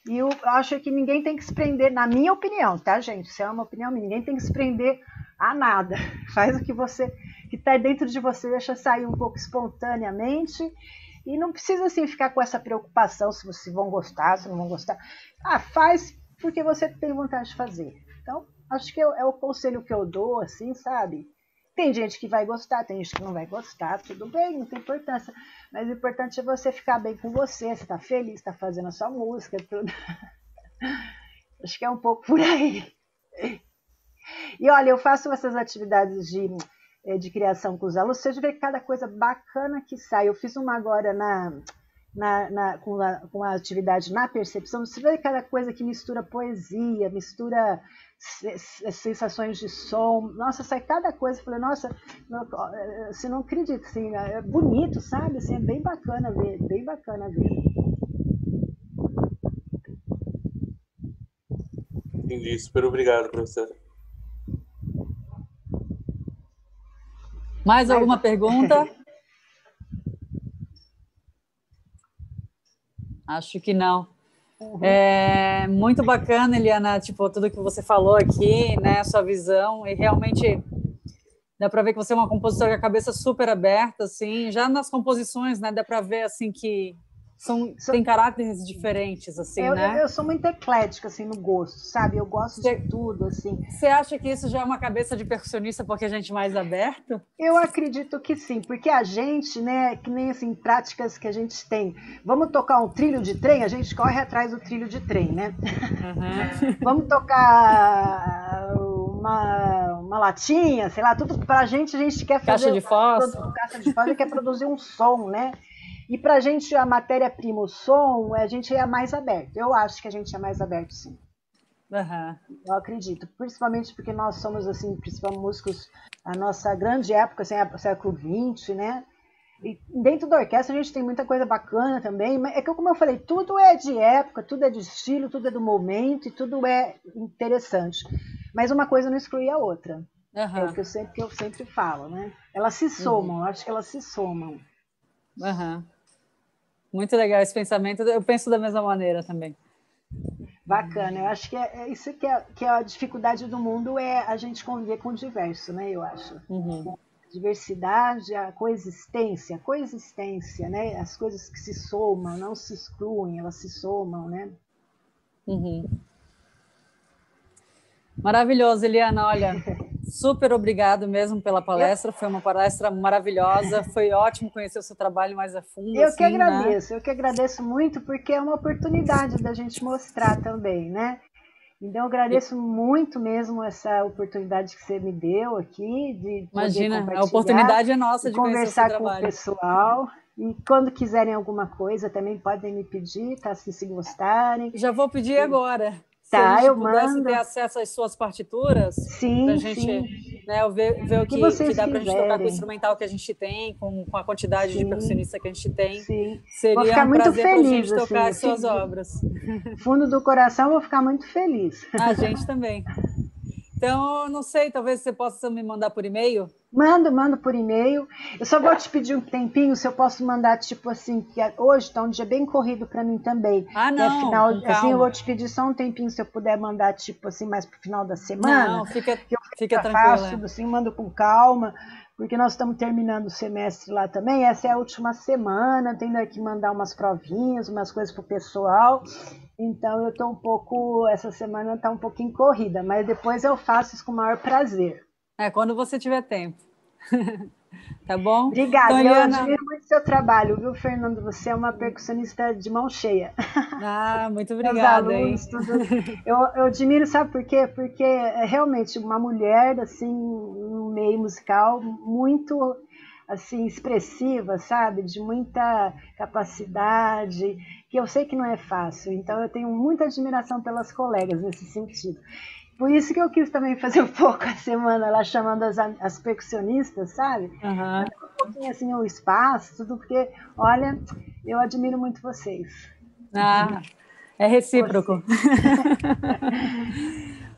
E eu acho que ninguém tem que se prender, na minha opinião, tá, gente? Isso é uma opinião minha, ninguém tem que se prender a nada. Faz o que está dentro de você, deixa sair um pouco espontaneamente. E não precisa assim ficar com essa preocupação se vão gostar, se não vão gostar. Faz porque você tem vontade de fazer. Então, acho que é o conselho que eu dou, assim, sabe? Tem gente que vai gostar, tem gente que não vai gostar, tudo bem, não tem importância. Mas o importante é você ficar bem com você tá feliz, tá fazendo a sua música, tudo. Acho que é um pouco por aí. E olha, eu faço essas atividades de criação com os alunos, você vê cada coisa bacana que sai. Eu fiz uma agora com a atividade na percepção, você vê cada coisa que mistura poesia, mistura sensações de som, nossa, sai cada coisa, eu falei, nossa, você não acredita, assim, é bonito, sabe, assim, é bem bacana ver, bem bacana ver. Entendi, super obrigado, professora. Mais alguma pergunta? Acho que não. É muito bacana, Eliana, tipo, tudo que você falou aqui, né, a sua visão, e realmente dá para ver que você é uma compositora com a cabeça super aberta, assim, já nas composições, né, dá para ver, assim, que tem caráteres diferentes, assim, né? Eu sou muito eclética, assim, no gosto, sabe? Eu gosto de tudo, assim. Você acha que isso já é uma cabeça de percussionista porque a gente é mais aberto? Eu acredito que sim, porque a gente, né, que nem assim, práticas que a gente tem. Vamos tocar um trilho de trem, a gente corre atrás do trilho de trem, né? Uhum. Vamos tocar uma latinha, sei lá, tudo pra gente quer fazer... Caixa de fósforo. Caixa de fósforo, quer produzir um som, né? E para a gente, a matéria-prima, o som, a gente é mais aberto. Eu acho que a gente é mais aberto, sim. Uhum. Eu acredito. Principalmente porque nós somos, assim, principalmente músicos, a nossa grande época, assim, é século XX, né? E dentro da orquestra a gente tem muita coisa bacana também. Mas é que, como eu falei, tudo é de época, tudo é de estilo, tudo é do momento e tudo é interessante. Mas uma coisa não exclui a outra. Uhum. É o que eu sempre falo, né? Elas se somam, eu acho que elas se somam. Uhum. Muito legal esse pensamento, eu penso da mesma maneira também. Bacana, eu acho que é isso que é a dificuldade do mundo, é a gente conviver com o diverso, né, eu acho. Uhum. A diversidade, a coexistência, né, as coisas que se somam, não se excluem, elas se somam, né. Uhum. Maravilhoso, Eliana, olha, super obrigado mesmo pela palestra, foi uma palestra maravilhosa, foi ótimo conhecer o seu trabalho mais a fundo. Eu que agradeço muito, porque é uma oportunidade da gente mostrar também, né? Então eu agradeço muito mesmo essa oportunidade que você me deu aqui, de Imagina, a oportunidade é nossa de conversar com o pessoal. E quando quiserem alguma coisa, também podem me pedir, tá? Se gostarem. Já vou pedir agora. Tá, se a gente pudesse ter acesso às suas partituras, sim, pra gente, sim. Né, ver o que dá para a gente tocar com o instrumental que a gente tem, com a quantidade de percussionista que a gente tem. Sim. Seria um prazer para a gente tocar as suas obras. Fundo do coração, vou ficar muito feliz. A gente também. Então, não sei, talvez você possa me mandar por e-mail? Mando por e-mail. Eu só vou te pedir um tempinho, se eu posso mandar, tipo assim, que hoje está um dia bem corrido para mim também. Ah, não, final, assim, eu vou te pedir só um tempinho, se eu puder mandar, tipo assim, mais pro final da semana. Não, fica tranquila. Fácil, assim, mando com calma, porque nós estamos terminando o semestre lá também. Essa é a última semana, tenho que mandar umas provinhas, umas coisas pro pessoal. Então eu tô essa semana está um pouquinho corrida, mas depois eu faço isso com o maior prazer. Quando você tiver tempo. Tá bom? Obrigada, então, eu admiro muito o seu trabalho, viu, Fernando? Você é uma percussionista de mão cheia. Ah, muito obrigada. Alunos, eu admiro, sabe por quê? Porque é realmente uma mulher, assim, no meio musical, muito assim, expressiva, sabe? De muita capacidade, que eu sei que não é fácil. Então, eu tenho muita admiração pelas colegas nesse sentido. Por isso que eu quis também fazer um pouco a semana lá, chamando as percussionistas, sabe? Uhum. Um pouquinho assim, o espaço, tudo, porque, olha, eu admiro muito vocês. Ah, é recíproco.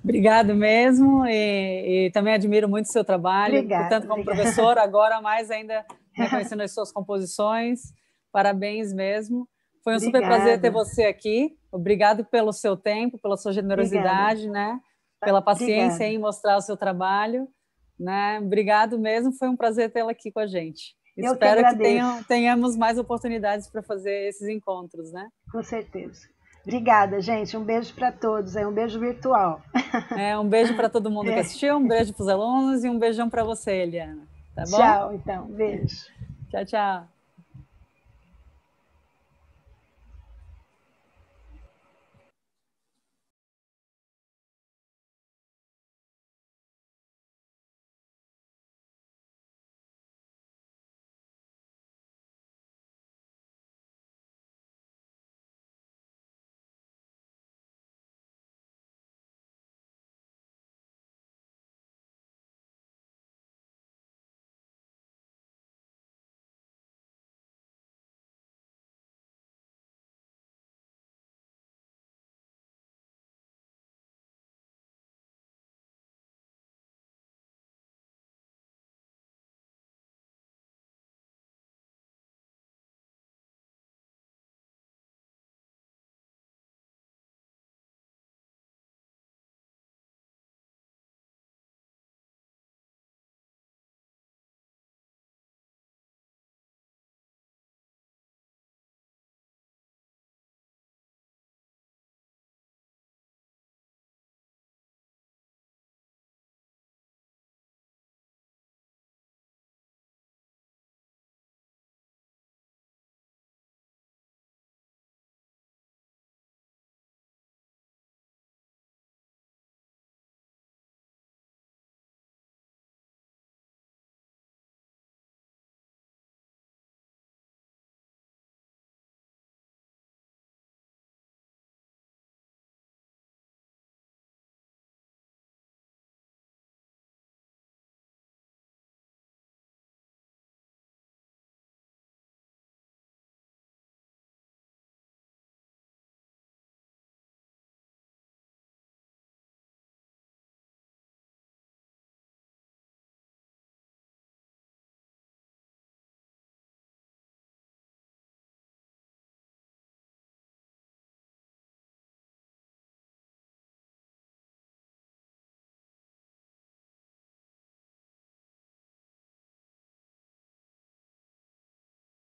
Obrigado mesmo, e também admiro muito o seu trabalho, obrigada, tanto como professora, agora mais ainda reconhecendo as suas composições. Parabéns mesmo. Foi um super prazer ter você aqui. Obrigado pelo seu tempo, pela sua generosidade, né? Pela paciência em mostrar o seu trabalho, né? Obrigado mesmo, foi um prazer tê-la aqui com a gente. Espero que tenhamos mais oportunidades para fazer esses encontros, né? Com certeza. Obrigada, gente. Um beijo para todos. Um beijo virtual. Um beijo para todo mundo que assistiu, um beijo para os alunos e um beijão para você, Eliana. Tá bom? Tchau, então. Beijo. Tchau, tchau.